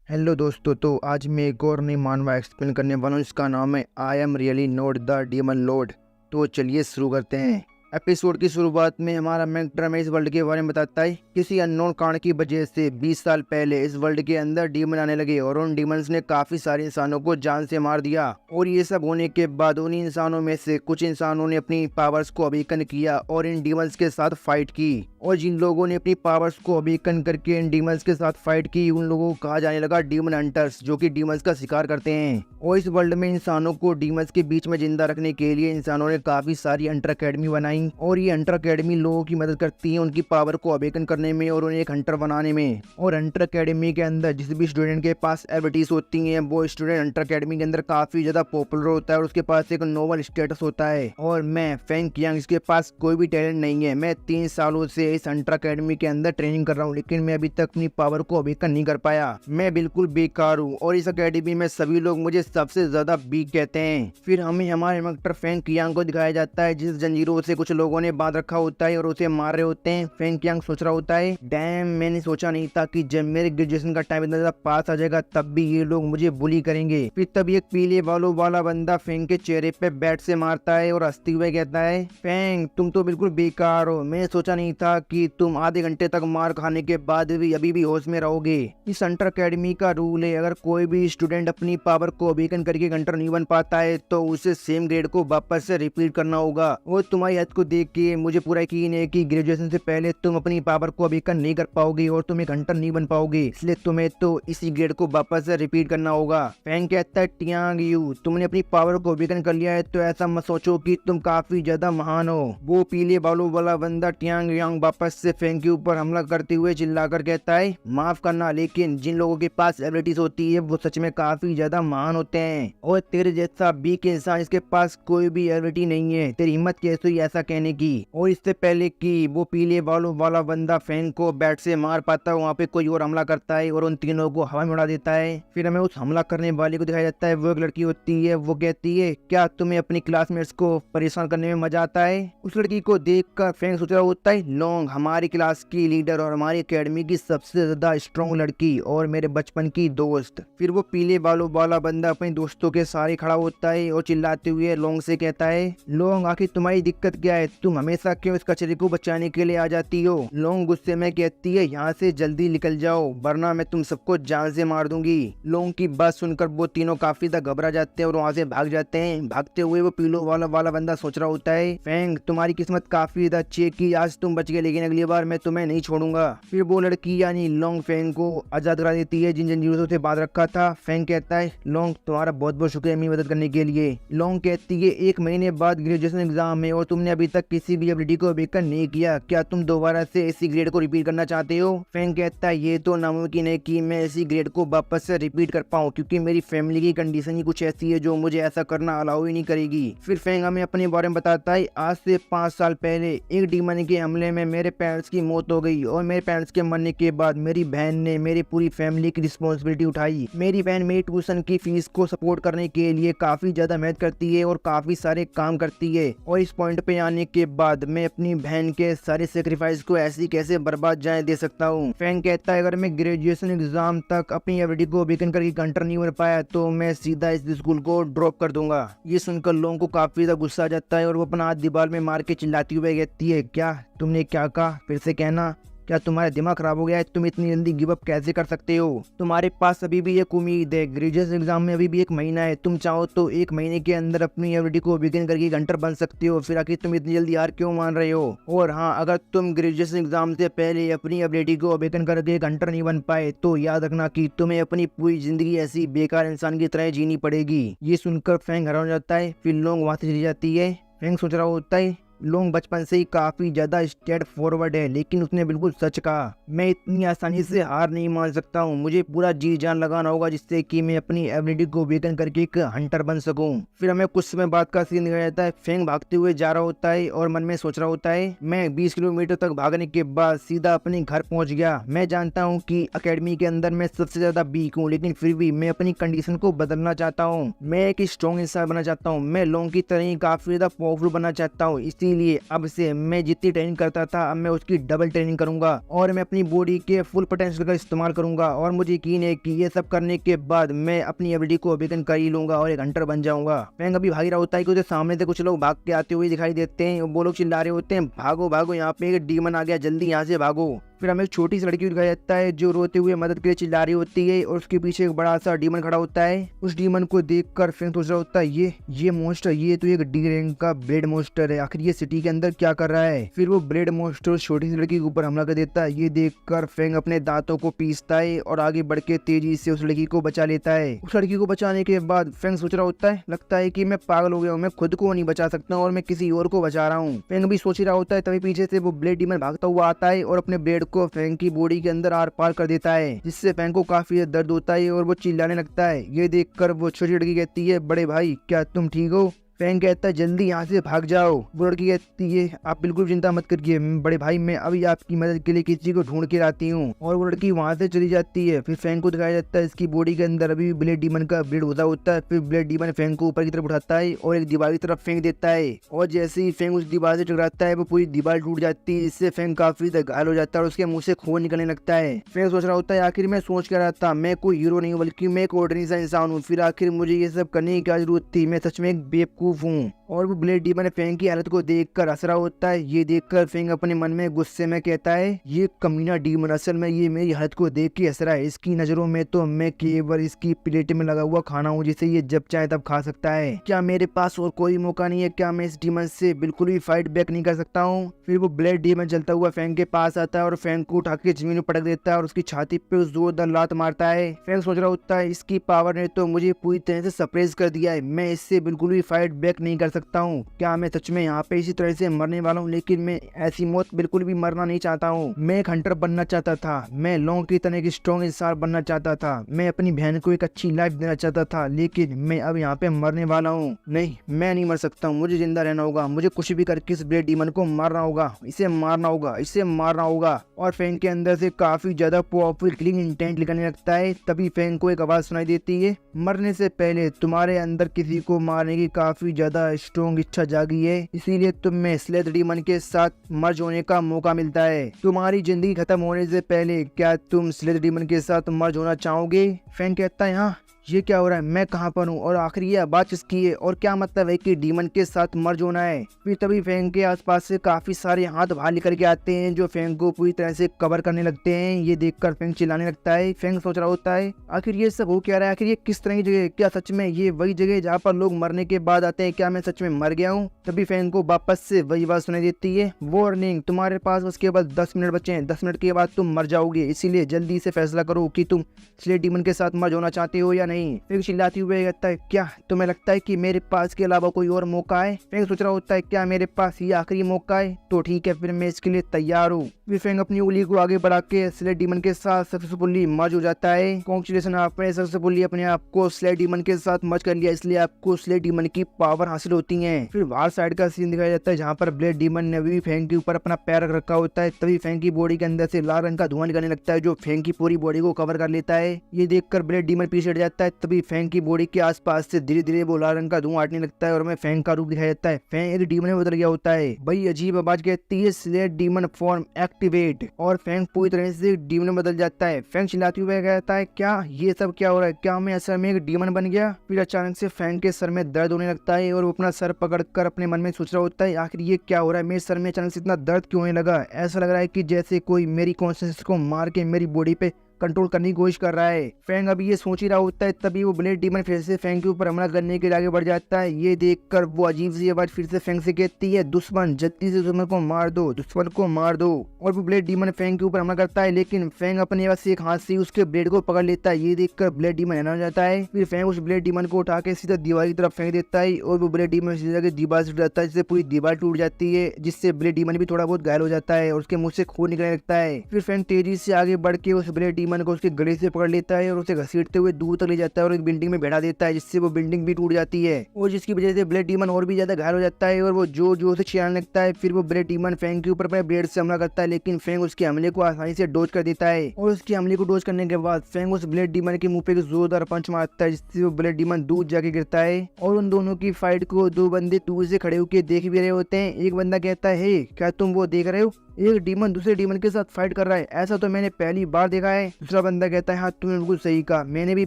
Hello दोस्तों, तो आज मैं एक और नई मानवा एक्सप्लेन करने वाला हूँ। इसका नाम है I am really not the demon Lord. तो चलिए शुरू करते हैं। एपिसोड की शुरुआत में हमारा मैक्टर हमें इस वर्ल्ड के बारे में बताता है। किसी अननोन कारण की वजह से 20 साल पहले इस वर्ल्ड के अंदर डीमन आने लगे और उन डीमंस ने काफी सारे इंसानों को जान से मार दिया। और ये सब होने के बाद उन इंसानों में से कुछ इंसानों ने अपनी पावर्स को अवेकन किया और इन डीमंस के साथ फाइट की। और जिन लोगों ने अपनी पावर्स को अवेकन करके इन डीमंस के साथ फाइट की, उन लोगों को कहा जाने लगा डीमन हंटर्स, जो कि डीमंस का शिकार करते हैं। और इस वर्ल्ड में इंसानों को डीमंस के बीच में जिंदा रखने के लिए इंसानों ने काफी सारी हंटर अकेडमी बनाई। और ये हंटर अकेडमी लोगों की मदद करती है उनकी पावर को अवेकन करने में और उन्हें एक हंटर बनाने में। और हंटर अकेडमी के अंदर जिस भी स्टूडेंट के पास एबिलिटीज होती हैं, वो स्टूडेंट हंटर अकेडमी के अंदर काफी ज्यादा पॉपुलर होता है और उसके पास एक नोबल स्टेटस होता है। और मैं फैंक यांग, इसके पास कोई भी टैलेंट नहीं है। मैं 3 सालों से इस हंटर अकेडमी के अंदर ट्रेनिंग कर रहा हूँ, लेकिन मैं अभी तक अपनी पावर को अवेकन नहीं कर पाया। मैं बिल्कुल बेकार हूँ और इस अकेडमी में सभी लोग मुझे सबसे ज्यादा वीक कहते हैं। फिर हमें हमारे मैक्टर फैंक यांग को दिखाया जाता है, जिस जंजीरों से कुछ लोगों ने बांध रखा होता है और उसे मार रहे होते हैं। फैंक यांग सोच रहा होता है, डैम, मैंने सोचा नहीं था कि जब मेरे ग्रेजुएशन का टाइम इतना ज्यादा पास आ जाएगा तब भी ये लोग मुझे बुली करेंगे। फिर तभी एक पीले बालों वाला बंदा फैंक के चेहरे पे बैट से मारता है और हंसते हुए कहता है, फैंक तुम तो बिल्कुल बेकार हो। मैंने सोचा नहीं था कि तुम आधे घंटे तक मार खाने के बाद भी अभी भी होश में रहोगे। इस हंटर अकेडमी का रूल है, अगर कोई भी स्टूडेंट अपनी पावर को अवेकन करके हंटर नहीं बन पाता है तो उसे सेम ग्रेड को वापस से रिपीट करना होगा। और तुम्हारी हद को देख के मुझे पूरा यकीन है कि ग्रेजुएशन से पहले तुम अपनी पावर को अवेकन नहीं कर पाओगे और तुम एक हंटर नहीं बन पाओगे, इसलिए तुम्हें तो इसी ग्रेड को वापस से रिपीट करना होगा। फैंक कहता है, टियांग यू, तुमने अपनी पावर को अवेकन कर लिया है तो ऐसा मत सोचो कि तुम काफी ज्यादा महान हो। वो पीले बालों वाला बंदा टियांग यांग वापस से फैंक के ऊपर हमला करते हुए चिल्लाकर कहता है, माफ करना, लेकिन जिन लोगों के पास एबिलिटीज होती है वो सच में काफी ज्यादा महान होते हैं। और तेरे जैसा वीक इंसान इसके पास कोई भी एबिलिटी नहीं है, तेरी हिम्मत कैसे हुई ऐसा कहने की। और इससे पहले कि वो पीले बालों वाला बंदा फैंक को बैट से मार पाता है, वहाँ पे कोई और हमला करता है और उन तीनों को हवा में उड़ा देता है। फिर हमें उस हमला करने वाले को दिखाया जाता है, वो एक लड़की होती है। वो कहती है, क्या तुम्हें अपनी क्लासमेट्स को परेशान करने में मजा आता है। उस लड़की को देखकर फैंक सोच रहा होता है, लोंग हमारी क्लास की लीडर और हमारी एकेडमी की सबसे ज्यादा स्ट्रॉन्ग लड़की और मेरे बचपन की दोस्त। फिर वो पीले बालों वाला बंदा अपने दोस्तों के सारे खड़ा होता है और चिल्लाते हुए लोंग से कहता है, लोंग आखिर तुम्हारी दिक्कत क्या है, तुम हमेशा क्यों इस कचरे को बचाने के लिए आ जाती हो। लोंग गुस्से में कहती है, यहाँ से जल्दी निकल जाओ वरना मैं तुम सबको जान से मार दूंगी। लोंग की बात सुनकर वो तीनों काफी ज्यादा घबरा जाते हैं और वहाँ से भाग जाते हैं। भागते हुए वो पीलो वाला बंदा सोच रहा होता है, फैंक तुम्हारी किस्मत काफी ज्यादा अच्छी है कि आज तुम बच गए, लेकिन अगली बार मैं तुम्हें नहीं छोड़ूंगा। फिर वो लड़की यानी लोंग फैंक को आजाद करा देती है जिन जंजीरों से बांध रखा था। फैंक कहता है, लोंग तुम्हारा बहुत बहुत शुक्रिया मेरी मदद करने के लिए। लोंग कहती है, 1 महीने बाद ग्रेजुएशन एग्जाम है और तुमने अभी तक किसी भी एबिलिटी को अवेकन नहीं किया, क्या तुम दोबारा से इसी ग्रेड को रिपीट करना चाहते हो। फैंक कहता है, ये तो नामुमकिन है कि मैं इसी ग्रेड को वापस से रिपीट कर पाऊँ, क्योंकि मेरी फैमिली की कंडीशन ही कुछ ऐसी है जो मुझे ऐसा करना अलाउ ही नहीं करेगी। फिर फैंक हमें अपने बारे में बताता है, आज से 5 साल पहले एक डीमन के हमले में मेरे पेरेंट्स की मौत हो गई और मेरे पेरेंट्स के मरने के बाद मेरी बहन ने मेरी पूरी फैमिली की रिस्पॉन्सिबिलिटी उठाई। मेरी बहन मेरी ट्यूशन की फीस को सपोर्ट करने के लिए काफी ज्यादा मेहनत करती है और काफी सारे काम करती है। और इस पॉइंट पे आने के बाद मैं अपनी बहन के सारे सेक्रीफाइस को ऐसी कैसे बर्बाद जाने दे सकता हूँ। फैंक कहता है, अगर मैं ग्रेजुएशन एग्जाम तक अपनी एबिलिटी को अवेकन करके हंटर नहीं बन पाया तो मैं सीधा इस स्कूल को ड्रॉप कर दूंगा। ये सुनकर लोगों को काफी ज्यादा गुस्सा आ जाता है और वो अपना हाथ दीवार में मार के चिल्लाती हुए कहती है, क्या तुमने क्या कहा, फिर से कहना। क्या तुम्हारा दिमाग खराब हो गया है, तुम इतनी जल्दी गिव अप कैसे कर सकते हो। तुम्हारे पास अभी भी एक उम्मीद है, ग्रेजुएशन एग्जाम में अभी भी 1 महीना है, तुम चाहो तो 1 महीने के अंदर अपनी एबिलिटी को अवेकन करके हंटर बन सकते हो। फिर आखिर तुम इतनी जल्दी हार क्यों मान रहे हो। और हाँ, अगर तुम ग्रेजुएशन एग्जाम से पहले अपनी एबिलिटी को अवेकन करके हंटर नहीं बन पाए तो याद रखना कि तुम्हें अपनी पूरी जिंदगी ऐसी बेकार इंसान की तरह जीनी पड़ेगी। ये सुनकर फैंक हैरान हो जाता है। फिर लोग वहाँ से चली जाती है। फैंक सोच रहा होता है, लोंग बचपन से ही काफी ज्यादा स्ट्रेट फॉरवर्ड है, लेकिन उसने बिल्कुल सच कहा। मैं इतनी आसानी से हार नहीं मान सकता हूँ, मुझे पूरा जी जान लगाना होगा जिससे कि मैं अपनी एबिलिटी को अवेकन करके एक हंटर बन सकूं। फिर हमें कुछ समय बाद का सीन दिखाया जाता है। फैंक भागते हुए जा रहा होता है और मन में सोच रहा होता है, मैं 20 किलोमीटर तक भागने के बाद सीधा अपने घर पहुंच गया। मैं जानता हूँ कि अकेडमी के अंदर मैं सबसे ज्यादा वीक हूँ, लेकिन फिर भी मैं अपनी कंडीशन को बदलना चाहता हूँ। मैं एक स्ट्रॉन्ग इंसान बनना चाहता हूँ। मैं लोंग की तरह ही काफी ज्यादा पावरफुल बनना चाहता हूँ। इसीलिए अब से मैं जितनी ट्रेनिंग करता था अब मैं उसकी डबल ट्रेनिंग करूंगा और मैं अपनी बॉडी के फुल पोटेंशियल का इस्तेमाल करूंगा और मुझे यकीन है कि ये सब करने के बाद मैं अपनी एबिलिटी को अवेकन कर ही लूंगा और एक हंटर बन जाऊंगा। फैंग अभी भाग रहा होता है कि उसे सामने से कुछ लोग भाग के आते हुए दिखाई देते हैं। वो लोग चिल्ला रहे होते हैं, भागो भागो, यहाँ पे एक डीमन आ गया, जल्दी यहाँ से भागो। फिर हमें एक छोटी सी लड़की दिखाई जाता है जो रोते हुए मदद के लिए चिल्ला रही होती है और उसके पीछे एक बड़ा सा डीमन खड़ा होता है। उस डीमन को देखकर फैंग सोच रहा होता है ये मॉन्स्टर, ये तो एक डी रैंक का ब्लेड मॉन्स्टर है, आखिर ये सिटी के अंदर क्या कर रहा है। फिर वो ब्लेड मॉन्स्टर उस छोटी सी लड़की के ऊपर हमला कर देता है। ये देखकर फैंग अपने दांतों को पीसता है और आगे बढ़ के तेजी से उस लड़की को बचा लेता है। उस लड़की को बचाने के बाद फैंग सोच रहा होता है, लगता है कि मैं पागल हो गया हूँ, मैं खुद को नहीं बचा सकता और मैं किसी और को बचा रहा हूँ। फैंग भी सोच रहा होता है, तभी पीछे से वो ब्लेड डीमन भागता हुआ आता है और अपने ब्लेड को फैंग की बॉडी के अंदर आर पार कर देता है, जिससे फैंग को काफी दर्द होता है और वो चिल्लाने लगता है। ये देखकर वो छोटी लड़की कहती है, बड़े भाई क्या तुम ठीक हो? फैंग कहता है, जल्दी यहाँ से भाग जाओ। वो लड़की कहती है, आप बिल्कुल चिंता मत करिए बड़े भाई, मैं अभी आपकी मदद के लिए किसी को ढूंढ के लाती हूँ। और वो लड़की वहाँ से चली जाती है। फिर फैंग को दिखाया जाता है इसकी बॉडी के अंदर अभी भी ब्लेड डीमन का ब्लेड होता है। फिर ब्लेड डीमन फैंग को ऊपर की तरफ उठाता है और एक दीवार की तरफ फेंक देता है और जैसे ही फैंग उस दीवार से टकराता है वो पूरी दीवार टूट जाती है। इससे फैंग काफी घायल हो जाता है और उसके मुंह से खून निकलने लगता है। फैंग सोच रहा होता है, आखिर मैं सोच कर रहा था मैं कोई हीरो नहीं बल्कि मैं एक ऑर्डिनरी सा इंसान हूँ, फिर आखिर मुझे ये सब करने की क्या जरूरत थी, मैं सच में एक बेवकूफ हूँ। और वो ब्लेड डीमन फैंग की हालत को देखकर हंस रहा होता है। ये देखकर फैंग अपने मन में गुस्से में कहता है, ये कमीना डीमन असल में ये मेरी हालत को देख के हंस रहा है, इसकी नजरों में तो मैं केवल इसकी प्लेट में लगा हुआ खाना हूँ जिसे ये जब चाहे तब खा सकता है। क्या मेरे पास और कोई मौका नहीं है? क्या मैं इस डीमन से बिल्कुल भी फाइट बैक नहीं कर सकता हूँ? फिर वो ब्लेड डीमन चलता हुआ फैंग के पास आता है और फैंग को उठा के जमीन में पटक देता है और उसकी छाती पे जोरदार लात मारता है। फैंग सोच रहा होता है, इसकी पावर ने तो मुझे पूरी तरह से सरप्राइज कर दिया है, मैं इससे बिल्कुल भी फाइट बैक नहीं कर सकता हूँ। क्या मैं सच में यहाँ पे इसी तरह से मरने वाला हूँ? लेकिन मैं ऐसी मौत बिल्कुल भी मरना नहीं चाहता हूँ। मैं एक हंटर बनना चाहता था, मैं लॉन्ग की तरह एक स्ट्रॉन्ग इंसान बनना चाहता था, मैं अपनी बहन को एक अच्छी लाइफ देना चाहता था, लेकिन मैं अब यहाँ पे मरने वाला हूँ। नहीं, मैं नहीं मर सकता हूँ, मुझे जिंदा रहना होगा, मुझे कुछ भी करके इस ब्लेड डीमन को मारना होगा, इसे मारना होगा, इसे मारना होगा। और फैंग के अंदर से काफी ज्यादा पावरफुल किलिंग इंटेंट निकलने लगता है। तभी फैंग को एक आवाज सुनाई देती है, मरने से पहले तुम्हारे अंदर किसी को मारने की काफी ज्यादा स्ट्रॉन्ग इच्छा जागी है, इसीलिए तुम्हें स्लेथ डीमन के साथ मर्ज होने का मौका मिलता है। तुम्हारी जिंदगी खत्म होने से पहले क्या तुम स्लेथ डीमन के साथ मर्ज होना चाहोगे? फैंग कहता है, हाँ, ये क्या हो रहा है, मैं कहाँ पर हूँ और आखिर ये आवाज किसकी है और क्या मतलब है कि डीमन के साथ मर्ज होना है? फिर तभी फैंग के आसपास से काफी सारे हाथ बाहर निकल के आते हैं जो फैंग को पूरी तरह से कवर करने लगते हैं। ये देखकर फैंग चिल्लाने लगता है। फैंग सोच रहा होता है, आखिर ये सब हो क्या रहा है, आखिर ये किस तरह की जगह है? क्या सच में ये वही जगह है जहाँ पर लोग मरने के बाद आते हैं? क्या मैं सच में मर गया हूँ? तभी फैंग को वापस से वही बात सुनाई देती है, वार्निंग, तुम्हारे पास बस केवल 10 मिनट बचे हैं, 10 मिनट के बाद तुम मर जाओगे, इसीलिए जल्दी से फैसला करो कि तुम स्लेथ डीमन के साथ मर्ज होना चाहते हो या नहीं। फैंग चिल्लाती हुए कहता है, क्या तुम्हें लगता है कि मेरे पास के अलावा कोई और मौका है? फैंग सोच रहा होता है, क्या मेरे पास ये आखिरी मौका है? तो ठीक है, फिर मैं इसके लिए तैयार हूँ। फिर फैंग अपनी उंगली को आगे बढ़ा के स्लेथ डीमन के साथ सक्सेसफुली मर्ज हो जाता है। कांग्रेचुलेशन, आपने सक्सेसफुली अपने आप को स्लेथ डीमन के साथ मर्ज कर लिया, इसलिए आपको स्लेथ डीमन की पावर हासिल होती है। फिर बाहर साइड का सीन दिखाया जाता है जहाँ पर ब्लेड डीमन ने भी फैंग के ऊपर अपना पैर रख रखा होता है। तभी फैंग की बॉडी के अंदर से लाल रंग का धुआं निकलने लगता है जो फैंग की पूरी बॉडी को कवर कर लेता है। ये देखकर ब्लेड डीमन पीछे हट जाता है। तभी फैंग की बॉडी के आसपास से धीरे धीरे वो लाल रंग का धुआं हटने लगता है और हमें फैंग का रूप दिखाया जाता है। फैंग एक डीमन में बदल गया होता है। वही अजीब आवाज कहती है, स्लेथ डीमन फॉर्म एक्टिवेट, और फैंग पूरी तरह से डीमन में बदल जाता है। फैंग चिल्लाते हुए कहता है, क्या ये सब क्या हो रहा है, क्या मैं असल में एक डीमन बन गया? फिर अचानक से फैंग के सर में दर्द होने लगता है और वो अपना सर पकड़कर अपने मन में सोच रहा होता है, आखिर ये क्या हो रहा है, मेरे सर में अचानक से इतना दर्द क्यों होने लगा? ऐसा लग रहा है कि जैसे कोई मेरी कॉन्शियसनेस को मार के मेरी बॉडी पे कंट्रोल करने की कोशिश कर रहा है। फैंग अभी ये सोच ही रहा होता है, तभी वो ब्लेड डीमन फिर से फैंग के ऊपर हमला करने के लिए आगे बढ़ जाता है। ये देखकर वो अजीब सी आवाज फिर से फैंग से कहती है, दुश्मन, जल्दी से दुश्मन को मार दो, दुश्मन को मार दो। और वो ब्लेड डीमन फैंग के ऊपर हमला करता है, लेकिन फैंग अपने बस एक हाथ से उसके ब्लेड को पकड़ लेता है। ये देखकर ब्लेड डीमन हैरान हो जाता है। फिर फैंग उस ब्लेड डीमन को उठा के सीधा दीवार की तरफ फेंक देता है और वो ब्लेड डीमन सीधा दीवार से जाता है, जिससे पूरी दीवार टूट जाती है, जिससे ब्लेड डीमन भी थोड़ा बहुत घायल हो जाता है और उसके मुंह से खून निकलने लगता है। फिर फैंग तेजी से आगे बढ़ के उस ब्लेड डीमन को उसके गले से पकड़ लेता है और उसे घसीटते हुए दूर तक ले जाता है और एक बिल्डिंग में बैठा देता है, जिससे वो बिल्डिंग भी टूट जाती है और जिसकी वजह से ब्लेड डीमन और भी ज्यादा घायल हो जाता है और वो जोर जोर से चिल्लाने लगता है। फिर वो ब्लेड डीमन फेंग के ऊपर अपने ब्लेड से हमला करता है, लेकिन फेंग उसके हमले को आसानी से डोज कर देता है और उसके हमले को डोज करने के बाद फेंग उस ब्लेड डीमन के मुंह पे जोरदार पंच मारता है, जिससे वो ब्लेड डीमन दूर जाके गिरता है। और उन दोनों की फाइट को दो बंदे दूर से खड़े होकर देख भी रहे होते हैं। एक बंदा कहता है, हे क्या तुम वो देख रहे हो, एक डीमन दूसरे डीमन के साथ फाइट कर रहा है, ऐसा तो मैंने पहली बार देखा है। दूसरा बंदा कहता है, हाँ तुमने बिल्कुल सही कहा, मैंने भी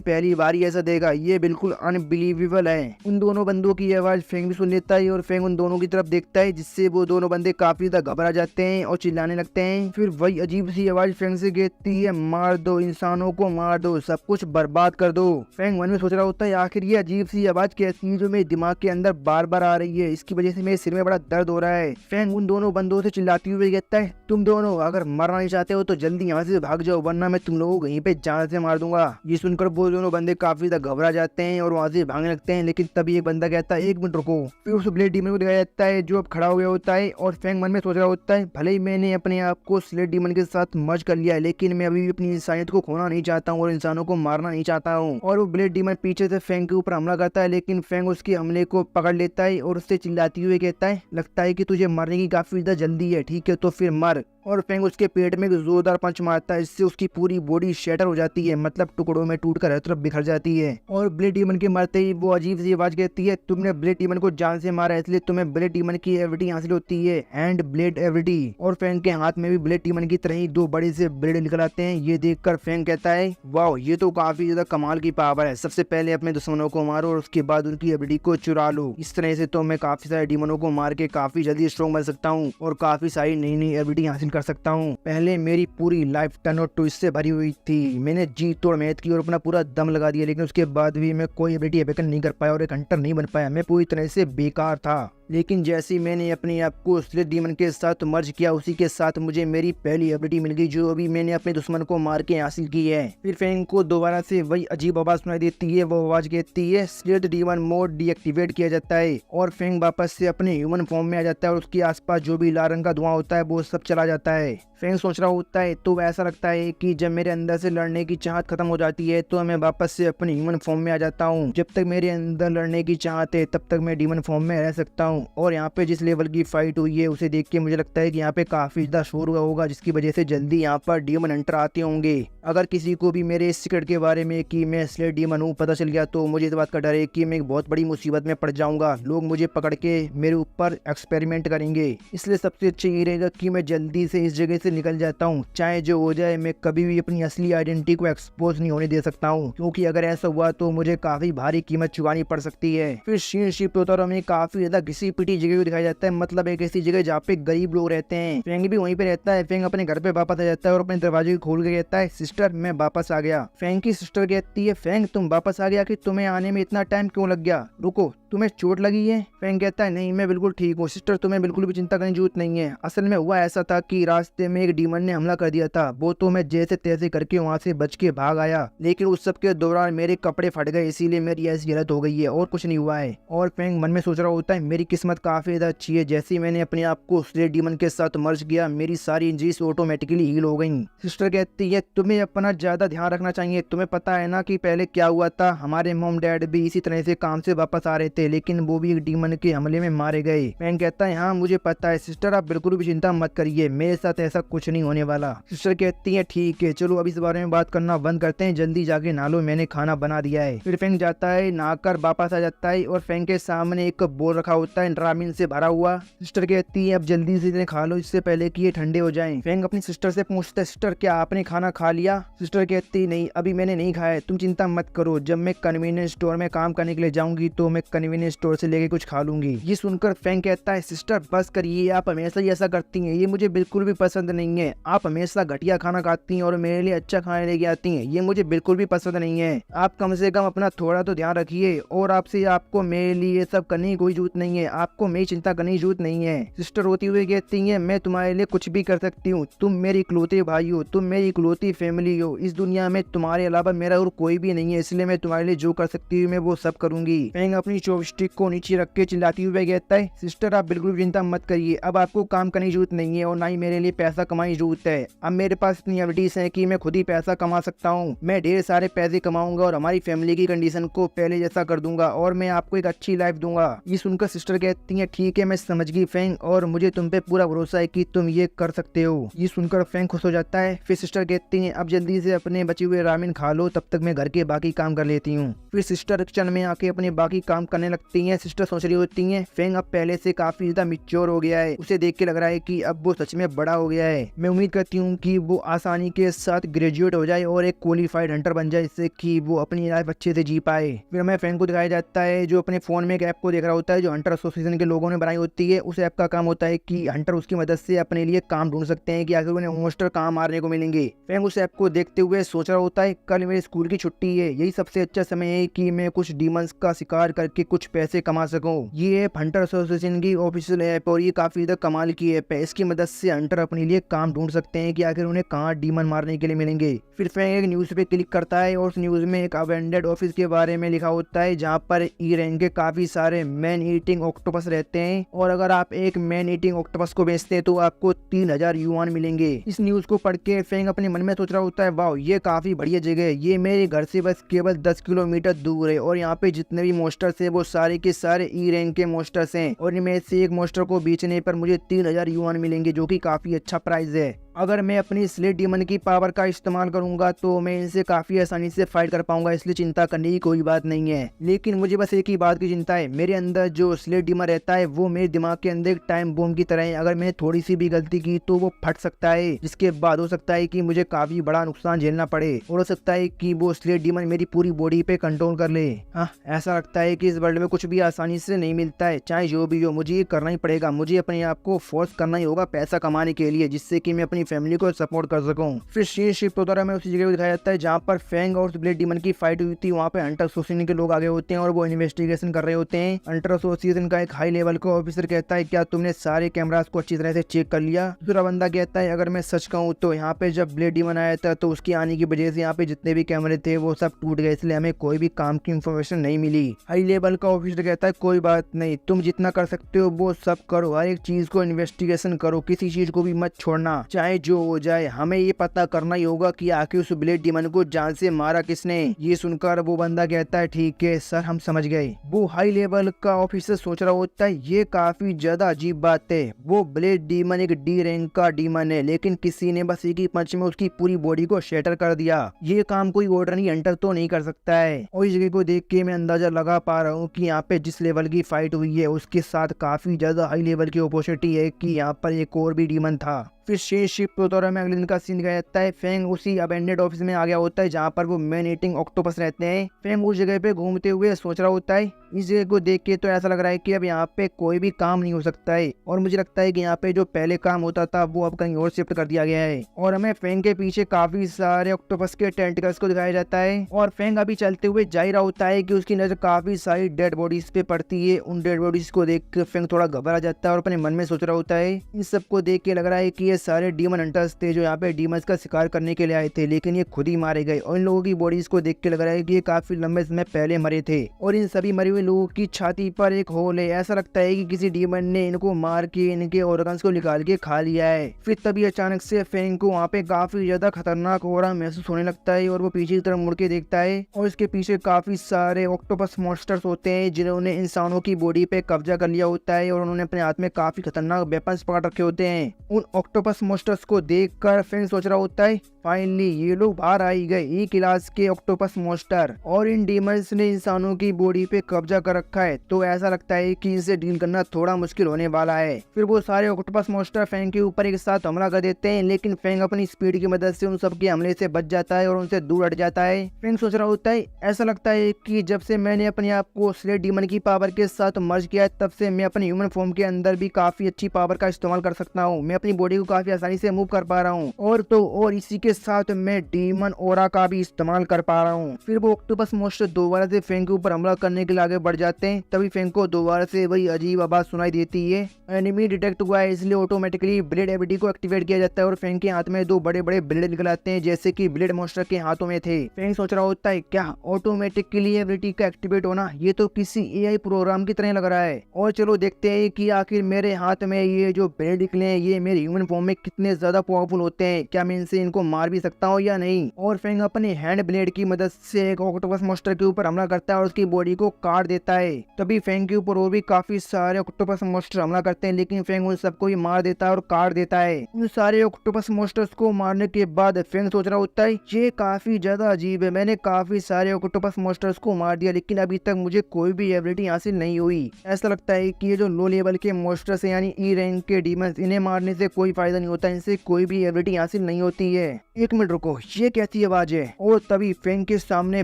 पहली बार ही ऐसा देखा, ये बिल्कुल अनबिलीवेबल है। उन दोनों बंदों की आवाज फेंग भी सुन लेता है और फेंग उन दोनों की तरफ देखता है, जिससे वो दोनों बंदे काफी ज्यादा घबरा जाते हैं और चिल्लाने लगते हैं। फिर वही अजीब सी आवाज फेंग से कहती है, मार दो इंसानों को, मार दो, सब कुछ बर्बाद कर दो। फेंग मन में सोच रहा होता है, आखिर ये अजीब सी आवाज कैसी है जो मेरे दिमाग के अंदर बार बार आ रही है, इसकी वजह से मेरे सिर में बड़ा दर्द हो रहा है। फेंग उन दोनों बंदों से चिल्लाती हुई कहता है, तुम दोनों अगर मरना नहीं चाहते हो तो जल्दी यहाँ से भाग जाओ, वरना मैं तुम लोगों को यहीं पे जान से मार दूंगा। ये सुनकर वो दोनों बंदे काफी ज्यादा घबरा जाते हैं और वहाँ से भागने लगते हैं, लेकिन तभी एक बंदा कहता है, एक मिनट रुको। फिर उस ब्लेड डीमन को दिखाया जाता है जो अब खड़ा हो गया होता है और फेंग मन में सोच रहा होता है, भले ही मैंने अपने आप को स्लेट डीमन के साथ मर्ज कर लिया है, लेकिन मैं अभी भी अपनी इंसानियत को खोना नहीं चाहता हूँ और इंसानों को मारना नहीं चाहता हूँ। और वो ब्लेड डीमन पीछे से फेंग के ऊपर हमला करता है, लेकिन फेंग उसके हमले को पकड़ लेता है और उससे चिल्लाती हुए कहता है, लगता है कि तुझे मरने की काफी ज्यादा जल्दी है, ठीक है तो फिर मर। और फेंग उसके पेट में जोरदार पंच मारता है, इससे उसकी पूरी बॉडी शैटर हो जाती है, मतलब टुकड़ों में टूटकर हर तरफ बिखर जाती है। और ब्लेड डीमन के मारते ही वो अजीब सी आवाज कहती है, तुमने ब्लेड डीमन को जान से मारा, इसलिए तुम्हें ब्लेड डीमन की एबिलिटी हासिल होती है, एंड ब्लेड एबिलिटी। और फेंग के हाथ में भी ब्लेड डीमन की तरह ही दो बड़े से ब्लेड निकल आते हैं। ये देखकर फेंग कहता है, वाह ये तो काफी ज्यादा कमाल की पावर है, सबसे पहले अपने दुश्मनों को मारो और उसके बाद उनकी एबिलिटी को चुरा लो। इस तरह से तो मैं काफी सारे डीमनों को मार के काफी जल्दी स्ट्रॉन्ग बन सकता हूँ और काफी सारी नई नई एबिलिटी हासिल कर सकता हूँ। पहले मेरी पूरी लाइफ टर्न और ट्विस्ट से भरी हुई थी, मैंने जी तोड़ मेहनत की और अपना पूरा दम लगा दिया, लेकिन उसके बाद भी मैं कोई एबिलिटी अवेकन नहीं कर पाया और एक हंटर नहीं बन पाया, मैं पूरी तरह से बेकार था। लेकिन जैसे ही मैंने अपने आप को स्लेट डीमन के साथ मर्ज किया, उसी के साथ मुझे मेरी पहली एबिलिटी मिल गई, जो अभी मैंने अपने दुश्मन को मार के हासिल की है। फिर फेंग को दोबारा से वही अजीब आवाज सुनाई देती है, वो आवाज कहती है, स्लेट डीमन मोड डीएक्टिवेट किया जाता है। और फेंग वापस से अपने ह्यूमन फॉर्म में आ जाता है और उसके आसपास जो भी लाल रंग का धुआं होता है वो सब चला जाता है। फेंग सोच रहा होता है, तो ऐसा लगता है कि जब मेरे अंदर से लड़ने की चाहत खत्म हो जाती है तो मैं वापस से अपने ह्यूमन फॉर्म में आ जाता हूँ। जब तक मेरे अंदर लड़ने की चाहत है तब तक मैं डीमन फॉर्म में रह सकता हूँ। और यहाँ पे जिस लेवल की फाइट हुई है उसे देख के मुझे लगता है कि यहाँ पे काफी ज्यादा शोर हुआ होगा, जिसकी वजह से जल्दी यहाँ पर डीमन हंटर आते होंगे। अगर किसी को भी मेरे इस सीक्रेट के बारे में कि मैं स्लेट डीमन हूँ पता चल गया तो मुझे इस बात का डर है कि मैं एक बहुत बड़ी मुसीबत में पड़ जाऊंगा, लोग मुझे पकड़ के मेरे ऊपर एक्सपेरिमेंट करेंगे। इसलिए सबसे अच्छा ये रहेगा कि मैं जल्दी से इस जगह से निकल जाता हूँ, चाहे जो हो जाए। मैं कभी भी अपनी असली आइडेंटिटी को एक्सपोज नहीं होने दे सकता हूँ, क्योंकि अगर ऐसा हुआ तो मुझे काफी भारी कीमत चुकानी पड़ सकती है। फिर सीन शिफ्ट होता है और हमें काफी ज्यादा घिसी पिटी जगह को दिखाया जाता है, मतलब एक ऐसी जगह जहाँ पे गरीब लोग रहते हैं। फेंग भी वहीं पे रहता है। फेंग अपने घर पे वापस आ जाता है और अपने दरवाजे को खोल के कहता है, सिस्टर मैं वापस आ गया। फेंग की सिस्टर कहती है, फेंग तुम वापस आ गया, कि तुम्हें आने में इतना टाइम क्यों लग गया, रुको तुम्हें चोट लगी है। फेंग कहता है, नहीं मैं बिल्कुल ठीक हूँ सिस्टर, तुम्हें बिल्कुल भी चिंता करने की जरूरत नहीं है। असल में हुआ ऐसा था कि रास्ते में एक डीमन ने हमला कर दिया था, वो तो मैं जैसे तैसे करके वहाँ से बच के भाग आया, लेकिन उस सब के दौरान मेरे कपड़े फट गए, इसीलिए मेरी ऐसी हालत हो गई है और कुछ नहीं हुआ है। और फेंग मन में सोच रहा होता है, मेरी किस्मत काफी ज्यादा अच्छी है, जैसे ही मैंने अपने आप को स्लेट डीमन के साथ मर्ज किया मेरी सारी इंजरीज ऑटोमेटिकली हील हो गई। सिस्टर कहती है, तुम्हें अपना ज्यादा ध्यान रखना चाहिए, तुम्हें पता है ना कि पहले क्या हुआ था, हमारे मॉम डैड भी इसी तरह से काम से वापस आ रहे थे, लेकिन वो भी डीमन के हमले में मारे गए। फेंग कहता है, हाँ मुझे पता है सिस्टर, आप बिल्कुल भी चिंता मत करिए, मेरे साथ ऐसा कुछ नहीं होने वाला। सिस्टर कहती है, ठीक है चलो अब इस बारे में बात करना बंद करते हैं, जल्दी जाके नहा लो, मैंने खाना बना दिया है। फिर फेंग जाता है, नहाकर वापस आ जाता है और फेंग के सामने एक बोल रखा होता है ड्रामीन से भरा हुआ। सिस्टर कहती है, अब जल्दी से इन्हें खा लो इससे पहले कि ये ठंडे हो जाएं। फेंग अपनी सिस्टर से पूछता है, सिस्टर क्या आपने खाना खा लिया। सिस्टर कहती, नहीं अभी मैंने नहीं खाया है, तुम चिंता मत करो, जब मैं कन्वीनियंस स्टोर में काम करने के लिए जाऊंगी तो मैं कन्वीनियंस स्टोर से लेके कुछ खा लूंगी। ये सुनकर फेंग कहता है, सिस्टर बस करिए, आप हमेशा ही ऐसा करती हैं, ये मुझे बिल्कुल भी पसंद नहीं है, आप हमेशा घटिया खाना खाती हैं और मेरे लिए अच्छा खाना लेके आती हैं, ये मुझे बिल्कुल भी पसंद नहीं है। आप कम से कम अपना थोड़ा तो ध्यान रखिए और आपसे आपको मेरे लिए ये सब करने की कोई जरूरत नहीं है, आपको मेरी चिंता करने की जरूरत नहीं है। सिस्टर रोती हुई कहती है, मैं तुम्हारे लिए कुछ भी कर सकती हूँ, तुम मेरी इकलौते भाई हो, तुम मेरी इकलौती फैमिली हो, इस दुनिया में तुम्हारे अलावा मेरा और कोई भी नहीं है, इसलिए मैं तुम्हारे लिए जो कर सकती हूँ मैं वो सब करूंगी। फेंग अपनी चॉपस्टिक को नीचे रख के चिल्लाती हुई कहता है, सिस्टर आप बिल्कुल चिंता मत करिए, अब आपको काम करने की जरूरत नहीं है और ना ही मेरे लिए पैसा कमाने की जरूरत है। अब मेरे पास इतनी एबिलिटीज है कि मैं खुद ही पैसा कमा सकता हूँ। मैं ढेर सारे पैसे कमाऊंगा और हमारी फैमिली की कंडीशन को पहले जैसा कर दूंगा और मैं आपको एक अच्छी लाइफ दूंगा। ये सुनकर सिस्टर कहती है, ठीक है मैं समझ गई फैंग, और मुझे तुम पे पूरा भरोसा है कि तुम ये कर सकते हो। ये सुनकर फैंग खुश हो जाता है। फिर सिस्टर कहती है, अब जल्दी से अपने बचे हुए रामेन खा लो, तब तक मैं घर के बाकी काम कर लेती हूँ। फिर सिस्टर किचन में आके अपने बाकी काम करने लगती हैं। सिस्टर सोच रही होती हैं, फैंग अब पहले से काफी ज्यादा मैच्योर हो गया है, उसे देख के लग रहा है कि अब वो सच में बड़ा हो गया है। मैं उम्मीद करती हूँ कि वो आसानी के साथ ग्रेजुएट हो जाए और एक क्वालिफाइड हंटर बन जाए, जिससे कि वो अपनी लाइफ अच्छे से जी पाए। फिर हमें फैंग को दिखाया जाता है जो अपने फोन में एक ऐप को देख रहा होता है जो हंटर एसोसिएशन के लोगों ने बनाई होती है। उस ऐप का काम होता है कि हंटर उसकी मदद से अपने लिए काम ढूंढ सकते हैं कि आखिर उन्हें मोस्टर कहाँ मारने को मिलेंगे। फैंग उस ऐप को देखते हुए सोच रहा होता है, कल मेरे स्कूल की छुट्टी है, यही सबसे अच्छा समय है कि मैं कुछ डीमंस का शिकार करके कुछ पैसे कमा सकूं। ये ऐप हंटर एसोसिएशन की ऑफिशियल ऐप और ये काफी ज्यादा कमाल की ऐप है। इसकी मदद से हंटर अपने लिए काम ढूंढ सकते हैं कि आखिर उन्हें कहाँ डीमन मारने के लिए मिलेंगे। फिर फैंग एक न्यूज पे क्लिक करता है और उस न्यूज में एक अबेंडेड ऑफिस के बारे में लिखा होता है जहाँ पर ई रैंक के काफी सारे मैन ईटिंग ऑक्टोपस रहते हैं और अगर आप एक मैन ईटिंग ऑक्टोपस को बेचते हैं तो आपको 3000 युआन मिलेंगे। इस न्यूज को पढ़ के फैंग अपने मन में सोच रहा होता है, वाह ये काफी बढ़िया जगह है, ये मेरे घर से बस केवल 10 किलोमीटर दूर है और यहाँ पे जितने भी मोस्टर्स है वो सारे के सारे ई रैंक के मोस्टर्स हैं और इनमें से एक मोस्टर को बेचने पर मुझे 3000 युआन मिलेंगे जो कि काफी अच्छा प्राइस है। अगर मैं अपनी स्लेट डीमन की पावर का इस्तेमाल करूंगा तो मैं इनसे काफी आसानी से फाइट कर पाऊंगा, इसलिए चिंता करने की कोई बात नहीं है। लेकिन मुझे बस एक ही बात की चिंता है, मेरे अंदर जो स्लेट डीमन रहता है वो मेरे दिमाग के अंदर एक टाइम बम की तरह है, अगर मैंने थोड़ी सी भी गलती की तो वो फट सकता है, जिसके बाद हो सकता है कि मुझे काफी बड़ा नुकसान झेलना पड़े और हो सकता है कि वो स्लेट डीमन मेरी पूरी बॉडी पे कंट्रोल कर ले। हाँ, ऐसा लगता है कि इस वर्ल्ड में कुछ भी आसानी से नहीं मिलता है, चाहे जो भी हो मुझे ये करना ही पड़ेगा। मुझे अपने आप को फोर्स करना ही होगा पैसा कमाने के लिए, जिससे कि मैं अपनी फैमिली को सपोर्ट कर सकूं। फिर सीन शिफ्ट होता रहा, मैं उसी जगह को दिखाया जाता है जहाँ पर फैंग और ब्लेड डीमन की फाइट हुई थी। वहाँ पे हंटर एसोसिएशन के लोग आगे होते हैं और वो इन्वेस्टिगेशन कर रहे होते हैं। हंटर एसोसिएशन का एक हाई लेवल का ऑफिसर कहता है, क्या तुमने सारे कैमरास को अच्छी तरह से चेक कर लिया? दूसरा बंदा कहता है, अगर मैं सच कहूँ तो यहाँ पे जब ब्लेड डीमन आया था तो उसके आने की वजह से यहाँ पे जितने भी कैमरे थे वो सब टूट गए, इसलिए हमें कोई भी काम की इन्फॉर्मेशन नहीं मिली। हाई लेवल का ऑफिसर कहता है, कोई बात नहीं, तुम जितना कर सकते हो वो सब करो, हर एक चीज को इन्वेस्टिगेशन करो, किसी चीज को भी मत छोड़ना, चाहे जो हो जाए। हमें ये पता करना ही होगा कि आखिर उस ब्लेड डीमन को जान से मारा किसने। ये सुनकर वो बंदा कहता है, ठीक है सर हम समझ गए। वो हाई लेवल का ऑफिसर सोच रहा होता है, ये काफी ज्यादा अजीब बात है, वो ब्लेड डीमन एक डी रैंक का डीमन है लेकिन किसी ने बस एक ही पंच में उसकी पूरी बॉडी को शैटर कर दिया। ये काम कोई ऑर्डिनरी हंटर तो नहीं कर सकता है। और इस जगह को देख के मैं अंदाजा लगा पा रहा हूँ कि यहाँ पे जिस लेवल की फाइट हुई है उसके साथ काफी ज्यादा हाई लेवल की अपॉर्चुनिटी है कि यहाँ पर एक और भी डीमन था। फिर शेष शिफ्ट होता में अगले दिन का सीन दिखाया जाता है। फैंग उसी अबेंडेड ऑफिस में आ गया होता है जहाँ पर वो मैन ईटिंग ऑक्टोपस रहते हैं। फैंग उस जगह पे घूमते हुए सोच रहा होता है, इस जगह को देख के तो ऐसा लग रहा है कि अब यहाँ पे कोई भी काम नहीं हो सकता है और मुझे लगता है कि यहाँ पे जो पहले काम होता था वो अब कहीं और शिफ्ट कर दिया गया है। और हमें फैंग के पीछे काफी सारे ऑक्टोपस के टेंटिकल्स को दिखाया जाता है और फैंग अभी चलते हुए जा ही रहा होता है कि उसकी नजर काफी सारी डेड बॉडीज पे पड़ती है। उन डेड बॉडीज को देख कर फैंग थोड़ा घबरा जाता है और अपने मन में सोच रहा होता है, इन सबको देख के लग रहा है कि ये सारे डीमन हंटर्स थे जो यहाँ पे डीमंस का शिकार करने के लिए आए थे, लेकिन ये खुद ही मारे गए। और इन लोगों की बॉडीज को देख के लग रहा है कि ये काफी लंबे समय पहले मरे थे और इन सभी मरे हुए लोगों की छाती पर एक होल है। ऐसा लगता है कि किसी डीमन ने इनको मार के इनके ऑर्गन्स को निकाल के खा लिया है। फिर तभी अचानक से फैंग को वहाँ पे काफी ज्यादा खतरनाक ऑरा महसूस होने लगता है और वो पीछे की तरफ मुड़ के देखता है और इसके पीछे काफी सारे ऑक्टोपस मॉन्स्टर्स होते हैं जिन्होंने इंसानों की बॉडी पे कब्जा कर लिया होता है और उन्होंने अपने हाथ में काफी खतरनाक वेपन्स पकड़ रखे होते हैं। उन ऑक्टोपस मॉन्स्टर्स को देखकर फैंग सोच रहा होता है, फाइनली ये लोग बाहर आ ही गए, एक क्लास के ऑक्टोपस मॉन्स्टर और इन डीमंस ने इंसानों की बॉडी पे कब्जा कर रखा है, तो ऐसा लगता है कि इनसे डील करना थोड़ा मुश्किल होने वाला है। फिर वो सारे ऑक्टोपस मॉन्स्टर फैंग के ऊपर एक साथ हमला कर देते हैं, लेकिन फैंग अपनी स्पीड की मदद से उन सबके हमले से बच जाता है और उनसे दूर हट जाता है। फैंग सोच रहा होता है, ऐसा लगता है कि जब से मैंने अपने आप को स्लेट डीमन की पावर के साथ मर्ज किया है तब से मैं अपने ह्यूमन फॉर्म के अंदर भी काफी अच्छी पावर का इस्तेमाल कर सकता हूँ। मैं अपनी बॉडी को काफी आसानी से मूव कर पा रहा हूँ और इसी के साथ मैं डीमन ओरा का भी इस्तेमाल कर पा रहा हूँ। फिर वो ऑक्टोपस मॉन्स्टर दोबारा से फैंग के ऊपर हमला करने के लिए आगे बढ़ जाते हैं। तभी फेंग को दोबारा से वही अजीब आवाज सुनाई देती है। एनिमी डिटेक्ट हुआ है, इसलिए ऑटोमेटिकली ब्लेड एबिलिटी को एक्टिवेट किया जाता है और फेंग के हाथ में दो बड़े बड़े ब्लेड निकल आते हैं, जैसे कि ब्लेड मॉन्स्टर के हाथों में थे। फेंग सोच रहा होता है क्या ऑटोमेटिकली एबिलिटी का एक्टिवेट होना, ये तो किसी एआई प्रोग्राम की तरह लग रहा है। और चलो देखते हैं कि आखिर मेरे हाथ में ये जो ब्लेड निकले हैं ये मेरे ह्यूमन फॉर्म में कितने ज्यादा पावरफुल होते हैं, क्या मैं इनसे इनको मार भी सकता हूँ या नहीं। और फेंग अपने हैंड ब्लेड की मदद से एक ऑक्टोपस मॉन्स्टर के ऊपर हमला करता है और उसकी बॉडी को काट देता है। तभी फेंग के ऊपर और भी काफी सारे ऑक्टोपस मॉन्स्टर हमला करते हैं, लेकिन फेंग उन सबको ही मार देता है और काट देता है। उन सारे ऑक्टोपस मॉन्स्टर्स को मारने के बाद फेंग सोच रहा होता है ये काफी ज्यादा अजीब है, मैंने काफी सारे ऑक्टोपस मॉन्स्टर्स को मार दिया लेकिन अभी तक मुझे कोई भी एबिलिटी हासिल नहीं हुई। ऐसा लगता है कि ये जो लो लेवल के मॉन्स्टर्स हैं यानी ई रैंक के डीमंस, इन्हें मारने से कोई फायदा नहीं होता, इनसे कोई भी एबिलिटी हासिल नहीं होती है। एक मिनट रुको, ये कैसी आवाज है। और तभी फेंग के सामने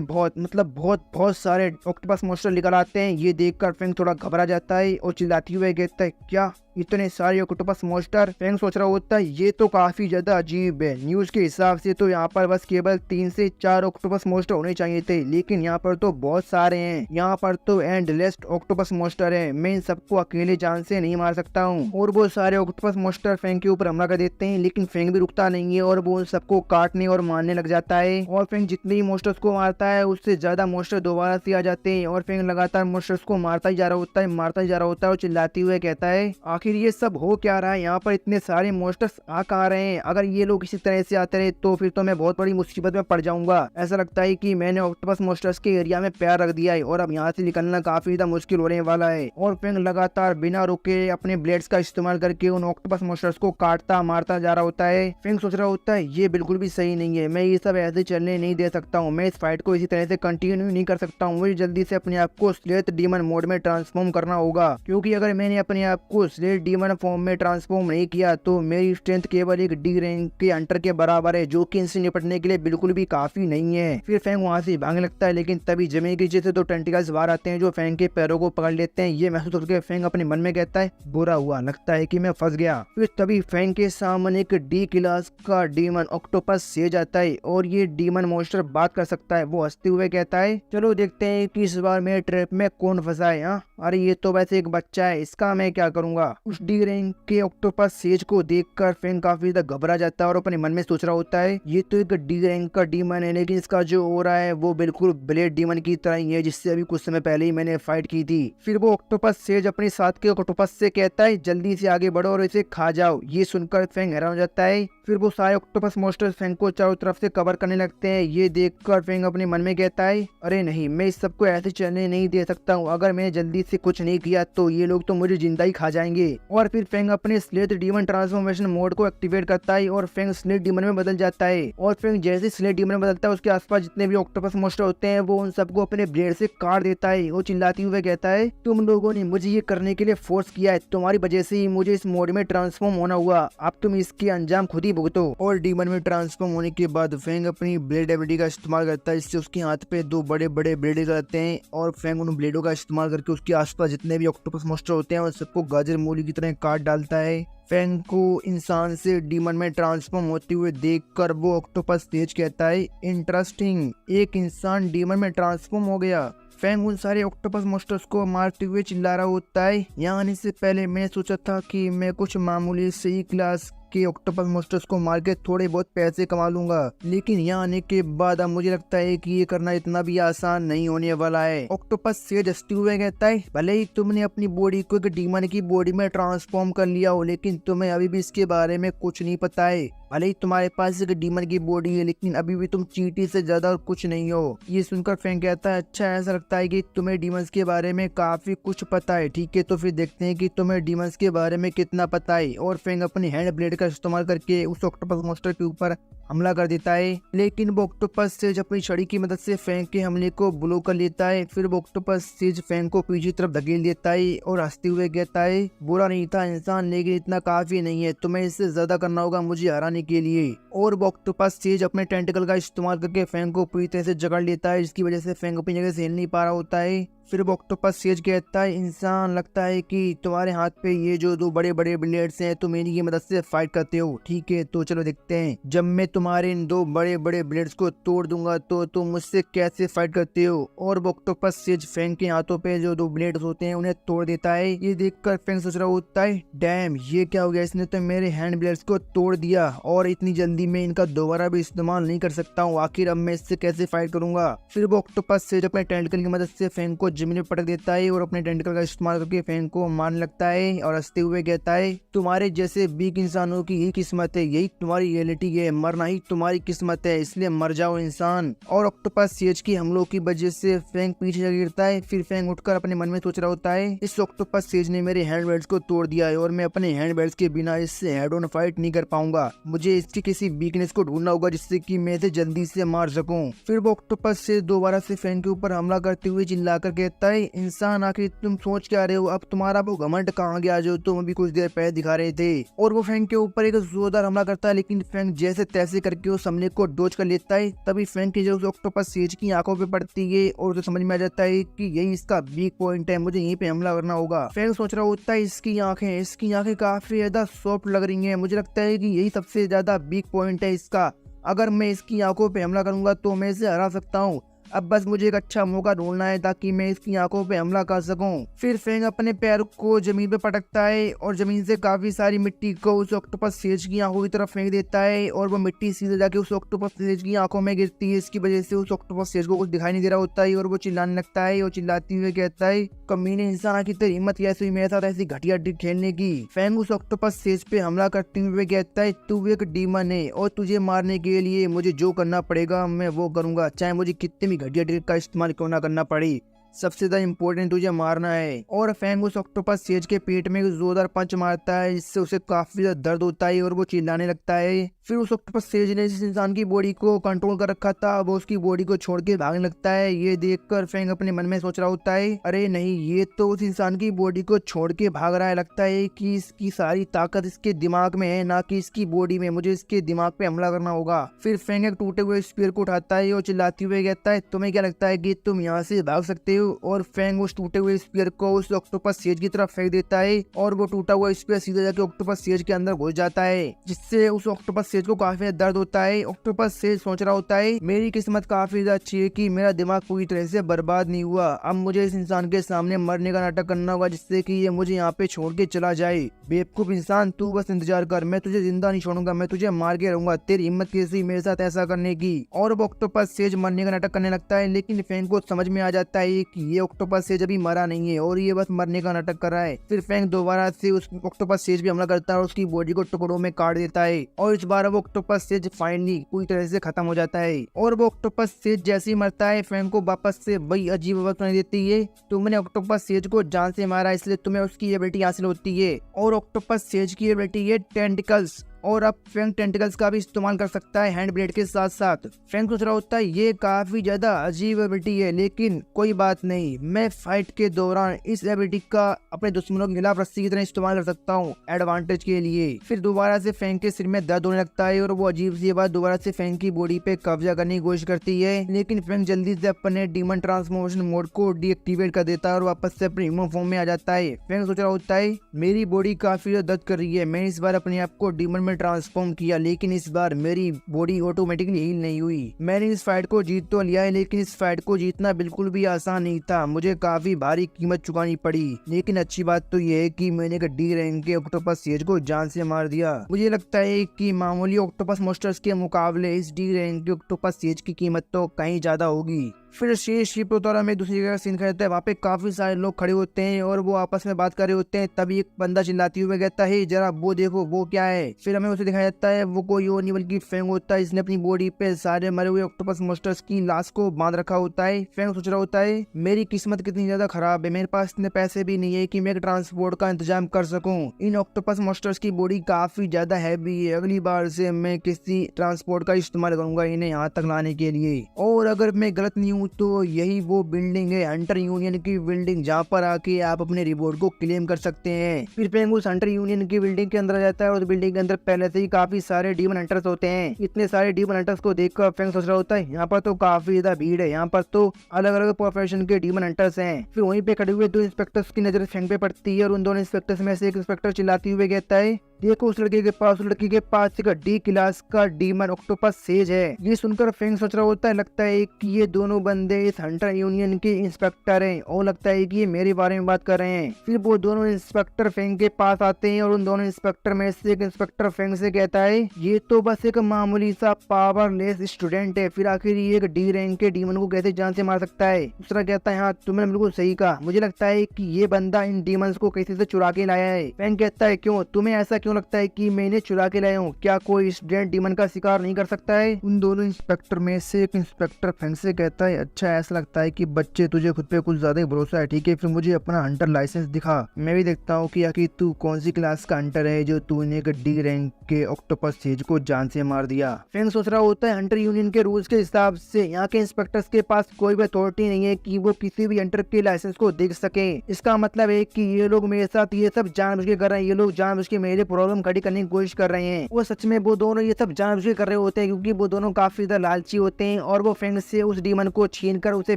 बहुत सारे ऑक्टोपस मॉन्स्टर निकल आते हैं। ये देखकर फेंग थोड़ा घबरा जाता है और चिल्लाते हुए कहता है क्या इतने सारे ऑक्टोपस मॉन्स्टर। फेंग सोच रहा होता है ये तो काफी ज्यादा अजीब है, न्यूज के हिसाब से तो यहाँ पर बस केवल 3 से 4 ऑक्टोपस मॉन्स्टर होने चाहिए थे, लेकिन यहाँ पर तो बहुत सारे हैं। यहाँ पर तो एंडलेस ऑक्टोपस मॉन्स्टर है, मैं इन सबको अकेले जान से नहीं मार सकता हूँ। और वो सारे ऑक्टोपस मॉन्स्टर फेंग के ऊपर हमला कर देते हैं, लेकिन फेंग भी रुकता नहीं है और वो उन सबको काटने और मारने लग जाता है। और फेंग जितने ही मॉन्स्टर्स को मारता है उससे ज्यादा मॉन्स्टर दोबारा से आ जाते हैं और फेंग लगातार मॉन्स्टर्स को मारता ही जा रहा होता है, मारता ही जा रहा होता है और चिल्लाते हुए कहता है आखिर ये सब हो क्या रहा है, यहाँ पर इतने सारे मॉन्स्टर्स आ कहाँ रहे हैं, अगर ये लोग इसी तरह से आते रहे तो फिर तो मैं बहुत बड़ी मुसीबत में पड़ जाऊंगा। ऐसा लगता है कि मैंने ऑक्टोपस मॉन्स्टर्स के एरिया में पैर रख दिया है और अब यहाँ से निकलना काफी ज्यादा मुश्किल होने वाला है। और फेंग लगातार बिना रुके अपने ब्लेड्स का इस्तेमाल करके उन ऑक्टोपस मॉन्स्टर्स को काटता मारता जा रहा होता है। फेंग सोच रहा होता है ये बिल्कुल भी सही नहीं है, मैं ये सब ऐसे चलने नहीं दे सकता हूँ, मैं इस फाइट को इसी तरह से कंटिन्यू नहीं कर सकता हूँ, मुझे जल्दी से अपने आप को स्लेथ डीमन मोड में ट्रांसफॉर्म करना होगा, क्योंकि अगर मैंने अपने आप को स्लेथ डीमन फॉर्म में ट्रांसफॉर्म नहीं किया तो मेरी स्ट्रेंथ केवल एक डी रैंक के अंटर के बराबर है, जो कि इनसे निपटने के लिए बिल्कुल भी काफी नहीं है। फिर फेंग वहाँ से भागने लगता है, लेकिन तभी जमीन के नीचे से 2 टेंटिकल्स बाहर आते हैं जो फेंग के पैरों को पकड़ लेते हैं। ये महसूस करके फेंग अपने मन में कहता है बुरा हुआ, लगता है कि मैं फंस गया। फिर तभी फेंग के सामने एक डी क्लास का डीमन ऑक्टोपस से जाता है और ये डीमन मॉन्स्टर बात कर सकता है। वो हंसते हुए कहता है चलो देखते हैं कि इस बार मेरे ट्रैप में कौन फंसा है। हाँ अरे ये तो वैसे एक बच्चा है, इसका मैं क्या करूंगा। उस डी रैंक के ऑक्टोपस सेज को देखकर फेंग काफी ज्यादा घबरा जाता है और अपने मन में सोच रहा होता है ये तो एक डी रैंक का डीमन है, लेकिन इसका जो हो रहा है वो बिल्कुल ब्लेड डीमन की तरह ही है जिससे अभी कुछ समय पहले ही मैंने फाइट की थी। फिर वो ऑक्टोपस सेज अपने साथ के ऑक्टोपस से कहता है जल्दी से आगे बढ़ो और इसे खा जाओ। ये सुनकर फेंग हैरान हो जाता है। फिर वो सारे ऑक्टोपस मॉन्स्टर्स फेंग को चारों तरफ से कवर करने लगते हैं। ये देखकर फेंग अपने मन में कहता है अरे नहीं, मैं इस सबको ऐसे चलने नहीं दे सकता हूँ, अगर मैंने जल्दी से कुछ नहीं किया तो ये लोग तो मुझे जिंदा ही खा जाएंगे। और फिर फेंग अपने स्लेथ डीमन ट्रांसफॉर्मेशन मोड को एक्टिवेट करता है और फेंग स्लेथ डीमन में बदल जाता है। और फेंग जैसे स्लेथ डीमन में बदलता है उसके आसपास जितने भी ऑक्टोपस मॉन्स्टर होते हैं वो उन सबको अपने ब्लेड से काट देता है। वो चिल्लाते हुए कहता है तुम लोगों ने मुझे ये करने के लिए फोर्स किया है, तुम्हारी वजह से ही मुझे इस मोड में ट्रांसफॉर्म होना हुआ, अब तुम इसके अंजाम खुद ही भुगतो। और डीमन में ट्रांसफॉर्म होने के बाद फेंग अपनी ब्लेड एबिलिटी का इस्तेमाल करता है, इससे उसके हाथ पे 2 बड़े बड़े ब्लेड रहते हैं और फेंग उन ब्लेडों का इस्तेमाल करके उसके आसपास जितने भी ऑक्टोपस मॉन्स्टर होते हैं उन सबको गाजर मूली की तरह काट डालता है। फेंग को इंसान से डीमन में ट्रांसफॉर्म होते हुए देखकर वो ऑक्टोपस तेज कहता है इंटरेस्टिंग, एक इंसान डीमन में ट्रांसफॉर्म हो गया। फेंग उन सारे ऑक्टोपस मॉन्स्टर्स को मारते हुए चिल्ला रहा होता है यहाँ आने से पहले मैंने सोचा था कि मैं कुछ मामूली से क्लास के ऑक्टोपस मॉन्स्टर्स को मार के थोड़े बहुत पैसे कमा लूंगा, लेकिन यहाँ आने के बाद अब मुझे लगता है कि ये करना इतना भी आसान नहीं होने वाला है। ऑक्टोपस से हंसते हुए कहता है भले ही तुमने अपनी बॉडी को एक डीमन की बॉडी में ट्रांसफॉर्म कर लिया हो, लेकिन तुम्हें अभी भी इसके बारे में कुछ नहीं पता है। भले ही तुम्हारे पास एक डीमन की बॉडी है, लेकिन अभी भी तुम चींटी से ज्यादा और कुछ नहीं हो। ये सुनकर फेंग कहता है अच्छा, ऐसा लगता है कि तुम्हें डीमंस के बारे में काफी कुछ पता है, ठीक है तो फिर देखते हैं कि तुम्हें डीमंस के बारे में कितना पता है। और फेंग अपनी हैंड ब्लेड का इस्तेमाल करके उस ऑक्टोपस मॉन्स्टर के ऊपर हमला कर देता है, लेकिन वो ऑक्टोपस सेज अपनी छड़ी की मदद से फेंग के हमले को ब्लॉक कर लेता है। फिर वो ऑक्टोपस सेज फेंग को पीछे तरफ धकेल देता है और हंसते हुए कहता है बुरा नहीं था इंसान, लेकिन इतना काफी नहीं है, तुम्हें इससे ज्यादा करना होगा मुझे हराने के लिए। और वो ऑक्टोपस सेज अपने टेंटिकल का इस्तेमाल करके फेंग को पूरी तरह से जकड़ लेता है, जिसकी वजह से फेंग अपनी जगह से हिल नहीं पा रहा होता है। फिर वो ऑक्टोपस सेज कहता है, इंसान लगता है कि तुम्हारे हाथ पे ये जो दो बड़े बड़े ब्लेड्स हैं तुम इन्हीं की मदद से फाइट करते हो। ठीक है, तो चलो देखते हैं, जब मैं तुम्हारे इन दो बड़े बड़े ब्लेड्स को तोड़ दूंगा तो तुम मुझसे कैसे फाइट करते हो। और वो ऑक्टोपस सेज फैंग के हाथों पे जो दो ब्लेड्स होते हैं उन्हें तोड़ देता है। ये देखकर फैंग सोच रहा होता है, डैम ये क्या हो गया, इसने तो मेरे हैंड ब्लेड्स को तोड़ दिया और इतनी जल्दी मैं इनका दोबारा भी इस्तेमाल नहीं कर सकता हूँ। आखिर अब मैं इससे कैसे फाइट करूंगा। फिर वो ऑक्टोपस सेज अपने टेंटिकल की मदद से फैंग को जमीन में पटक देता है और अपने टेंटिकल का इस्तेमाल करके फैंग को मारने लगता है और हंसते हुए कहता है, तुम्हारे जैसे वीक इंसानों की यही किस्मत है, यही तुम्हारी रियलिटी है, मरना ही तुम्हारी किस्मत है, इसलिए मर जाओ इंसान। और ऑक्टोपस सेज की हमलों की वजह से फैंग पीछे जा गिरता है। फिर फैंग उठकर अपने मन में सोच रहा होता है, इस ऑक्टोपस सेज ने मेरे हैंड बेल्ट्स को तोड़ दिया है और मैं अपने हैंड बेल्ट्स के बिना इससे हेड ऑन फाइट नहीं कर पाऊंगा। मुझे इसकी किसी वीकनेस को ढूंढना होगा जिससे कि मैं इसे जल्दी से मार सकूं। फिर वो ऑक्टोपस सेज दोबारा से फैंग के ऊपर हमला करते हुए चिल्लाकर कहता है, इंसान आखिर तुम सोच क्या रहे हो, अब तुम्हारा वो घमंड कहाँ गया जो तुम अभी कुछ देर पहले दिखा रहे थे। और वो फैंग के ऊपर एक जोरदार हमला करता है, लेकिन फैंग जैसे तैसे करके उस हमले को डोज कर लेता है। तभी फैंग की जो ऑक्टोपस सेज की आंखों पे पड़ती है और उसे समझ में आ जाता है कि यही इसका वीक पॉइंट है, मुझे यहीं पे हमला करना होगा। फैंग सोच रहा होता है, इसकी आंखें काफी ज्यादा सॉफ्ट लग रही हैं, मुझे लगता है कि यही सबसे ज्यादा वीक पॉइंट है इसका। अगर मैं इसकी आंखों पे हमला करूंगा तो मैं इसे हरा सकता हूँ। अब बस मुझे एक अच्छा मौका ढूंढना है ताकि मैं इसकी आंखों पे हमला कर सकूं। फिर फैंग अपने पैर को जमीन पे पटकता है और जमीन से काफी सारी मिट्टी को उस ऑक्टोपस सेज की आंखों की तरफ फेंक देता है और वो मिट्टी सीधे जाके उस ऑक्टोपस सेज की आंखों में गिरती है। इसकी वजह से उस ऑक्टोपस सेज को कुछ दिखाई नहीं दे रहा होता है और वो चिल्लाने लगता है और चिल्लाते हुए कहता है, कमीने इंसान की तेरी हिम्मत कैसे हुई मेरे साथ ऐसी घटिया ट्रिक खेलने की। फैंग उस ऑक्टोपस सेज पे हमला करते हुए कहता है, तू एक डीमन है और तुझे मारने के लिए मुझे जो करना पड़ेगा मैं वो करूंगा, चाहे मुझे कितनी भी घटिया ट्रिक का इस्तेमाल क्यों ना करना पड़े, सबसे ज्यादा इम्पोर्टेंट तुझे मारना है। और फैंग उस ऑक्टोपस सेज के पेट में जोरदार पंच मारता है जिससे उसे काफी ज्यादा दर्द होता है और वो चिल्लाने लगता है। फिर उस ऑक्टोपस सेज ने जिस इंसान की बॉडी को कंट्रोल कर रखा था वो उसकी बॉडी को छोड़ के भागने लगता है। ये देखकर फैंग अपने मन में सोच रहा होता है, अरे नहीं, ये तो उस इंसान की बॉडी को छोड़ के भाग रहा है, लगता है कि इसकी सारी ताकत इसके दिमाग में है ना कि इसकी बॉडी में, मुझे इसके दिमाग पे हमला करना होगा। फिर फैंग एक टूटे हुए स्पीयर को उठाता है और चिल्लाते हुए कहता है, तुम्हें क्या लगता है कि तुम यहाँ से भाग सकते हो। और फैंग उस टूटे हुए स्पीयर को उस ऑक्टोपस सेज की तरफ फेंक देता है और वो टूटा हुआ स्पीयर सीधे जाके ऑक्टोपस सेज के अंदर घुस जाता है जिससे उस ऑक्टोपस सेज को काफी दर्द होता है। ऑक्टोपस सेज सोच रहा होता है, मेरी किस्मत काफी ज्यादा अच्छी है कि मेरा दिमाग पूरी तरह से बर्बाद नहीं हुआ, अब मुझे इस इंसान के सामने मरने का नाटक करना होगा जिससे कि ये मुझे यहाँ पे छोड़ के चला जाए। बेवकूफ इंसान, तू बस इंतजार कर, मैं तुझे जिंदा नहीं छोड़ूंगा, मैं तुझे मार के रहूंगा, तेरी हिम्मत कैसी मेरे साथ ऐसा करने की। और वो ऑक्टोपस सेज मरने का नाटक करने लगता है, लेकिन फैंग को समझ में आ जाता है कि ये ऑक्टोपस सेज अभी मरा नहीं है और ये बस मरने का नाटक कर रहा है। फिर फैंग दोबारा से उस ऑक्टोपस सेज पे हमला करता है और उसकी बॉडी को टुकड़ों में काट देता है और इस बार वो ऑक्टोपस सेज फाइनली पूरी तरह से खत्म हो जाता है। और वो ऑक्टोपस सेज जैसे ही मरता है फैंग को वापस से वही अजीब आवाज सुनाई देती है, तुमने ऑक्टोपस सेज को जान से मारा इसलिए तुम्हें उसकी एबिलिटी हासिल होती है। और ऑक्टोपस सेज की एबिलिटी है टेंटिकल्स और अब फैंग टेंटिकल्स का भी इस्तेमाल कर सकता है हैंड ब्लेड के साथ साथ। फैंग सोच रहा होता है ये काफी ज्यादा अजीब एबिलिटी है, लेकिन कोई बात नहीं, मैं फाइट के दौरान इस एबिलिटी का अपने दुश्मनों के खिलाफ रस्सी की तरह इस्तेमाल कर सकता हूँ एडवांटेज के लिए। फिर दोबारा से फैंग के सिर में दर्द होने लगता है और वो अजीब सी बात दोबारा से फैंग की बॉडी पे कब्जा करने की कोशिश करती है, लेकिन फैंग जल्दी से अपने डीमन ट्रांसफॉर्मेशन मोड को डीएक्टिवेट कर देता है और वापस से अपने ह्यूमन फॉर्म में आ जाता है। फैंग सोच रहा होता है मेरी बॉडी काफी ज्यादा दर्द कर रही है, मैंने इस बार अपने आप को डीमन में ट्रांसफॉर्म किया लेकिन इस बार मेरी बॉडी ऑटोमेटिकली हील नहीं हुई। मैंने इस फाइट को जीत तो लिया है लेकिन इस फाइट को जीतना बिल्कुल भी आसान नहीं था, मुझे काफी भारी कीमत चुकानी पड़ी। लेकिन अच्छी बात तो यह है कि मैंने एक डी रैंक के ऑक्टोपस सेज को जान से मार दिया। मुझे लगता है कि मामूली ऑक्टोपस मॉन्स्टर्स के मुकाबले इस डी रैंक के ऑक्टोपस सेज की कीमत तो कहीं ज्यादा होगी। फिर शेष शिप उतारा में दूसरी जगह सीन खड़े हैं, वहाँ पे काफी सारे लोग खड़े होते हैं और वो आपस में बात कर रहे होते हैं। तभी एक बंदा चिल्लाते हुए कहता है, जरा वो देखो वो क्या है। फिर हमें उसे दिखाया जाता है वो कोई और नहीं बल्कि फैंग होता है, इसने अपनी बॉडी पे सारे मरे हुए ऑक्टोपस मॉन्स्टर्स की लाश को बांध रखा होता है। फैंग सोच रहा होता है मेरी किस्मत कितनी ज्यादा खराब है, मेरे पास इतने पैसे भी नहीं है कि मैं एक ट्रांसपोर्ट का इंतजाम कर सकूं। इन ऑक्टोपस मॉन्स्टर्स की बॉडी काफी ज्यादा हैवी है, अगली बार से मैं किसी ट्रांसपोर्ट का इस्तेमाल करूंगा इन्हें यहाँ तक लाने के लिए। और अगर मैं गलत नहीं हूँ हूँ तो यही वो बिल्डिंग है, हंटर यूनियन की बिल्डिंग, जहाँ पर आके आप अपने रिवॉर्ड को क्लेम कर सकते हैं। फिर फेंग उस हंटर यूनियन की बिल्डिंग के अंदर जाता है और उस बिल्डिंग के अंदर पहले से ही काफी सारे डीमन हंटर्स होते हैं। इतने सारे डीमन हंटर्स को देखकर फेंग सोच रहा होता है यहाँ पर तो काफी ज्यादा भीड़ है, यहाँ पर तो अलग अलग प्रोफेशन के डीमन हंटर्स हैं। फिर वहीं पे खड़े हुए दो इंस्पेक्टर्स की नजर फेंग पे पड़ती है और उन दोनों इंस्पेक्टर्स में से एक इंस्पेक्टर चिल्लाते हुए कहता है देखो उस लड़के के पास एक डी क्लास का डीमन ऑक्टोपस सेज है। ये सुनकर फेंग सोच रहा होता है लगता है कि ये दोनों बंदे इस हंटर यूनियन के इंस्पेक्टर हैं और लगता है कि ये मेरे बारे में बात कर रहे हैं। फिर वो दोनों इंस्पेक्टर फेंग के पास आते हैं और उन दोनों इंस्पेक्टर में से एक इंस्पेक्टर फेंग से कहता है ये तो बस एक मामूली सा पावरलेस स्टूडेंट है, फिर आखिर ये एक डी रैंक के डीमन को कैसे जान से मार सकता है। दूसरा कहता है हाँ तुमने बिल्कुल सही कहा, मुझे लगता है कि ये बंदा इन डीमंस को किसी से चुरा के लाया है। फेंग कहता है क्यों, तुम्हें ऐसा क्यों लगता है कि मैं इन्हें चुरा के लाया हूँ, क्या कोई स्टूडेंट डीमन का शिकार नहीं कर सकता है। उन दोनों इंस्पेक्टर में से एक इंस्पेक्टर फेंग से कहता है अच्छा ऐसा लगता है कि बच्चे तुझे खुद पे कुछ ज्यादा ही भरोसा है, ठीक है फिर मुझे अपना हंटर लाइसेंस दिखा, मैं भी देखता हूँ कि आखिर तू कौन सी क्लास का हंटर है जो तूने एक डी रैंक के ऑक्टोपस सेज को जान से मार दिया। फेंग सोच रहा होता है हंटर यूनियन के रूल्स के हिसाब से यहाँ के इंस्पेक्टर्स के पास कोई भी अथॉरिटी नहीं है कि वो किसी भी हंटर के लाइसेंस को देख सके। इसका मतलब है कि ये लोग मेरे साथ ये सब जानबूझ के कर रहे हैं, ये लोग जानबूझ के मेरे प्रॉब्लम खड़ी करने की कोशिश कर रहे हैं। वो सच में वो दोनों ये सब जानबूझ के कर रहे होते हैं क्योंकि वो दोनों काफी ज्यादा लालची होते हैं और वो फेंग से उस डीमन को छीन कर उसे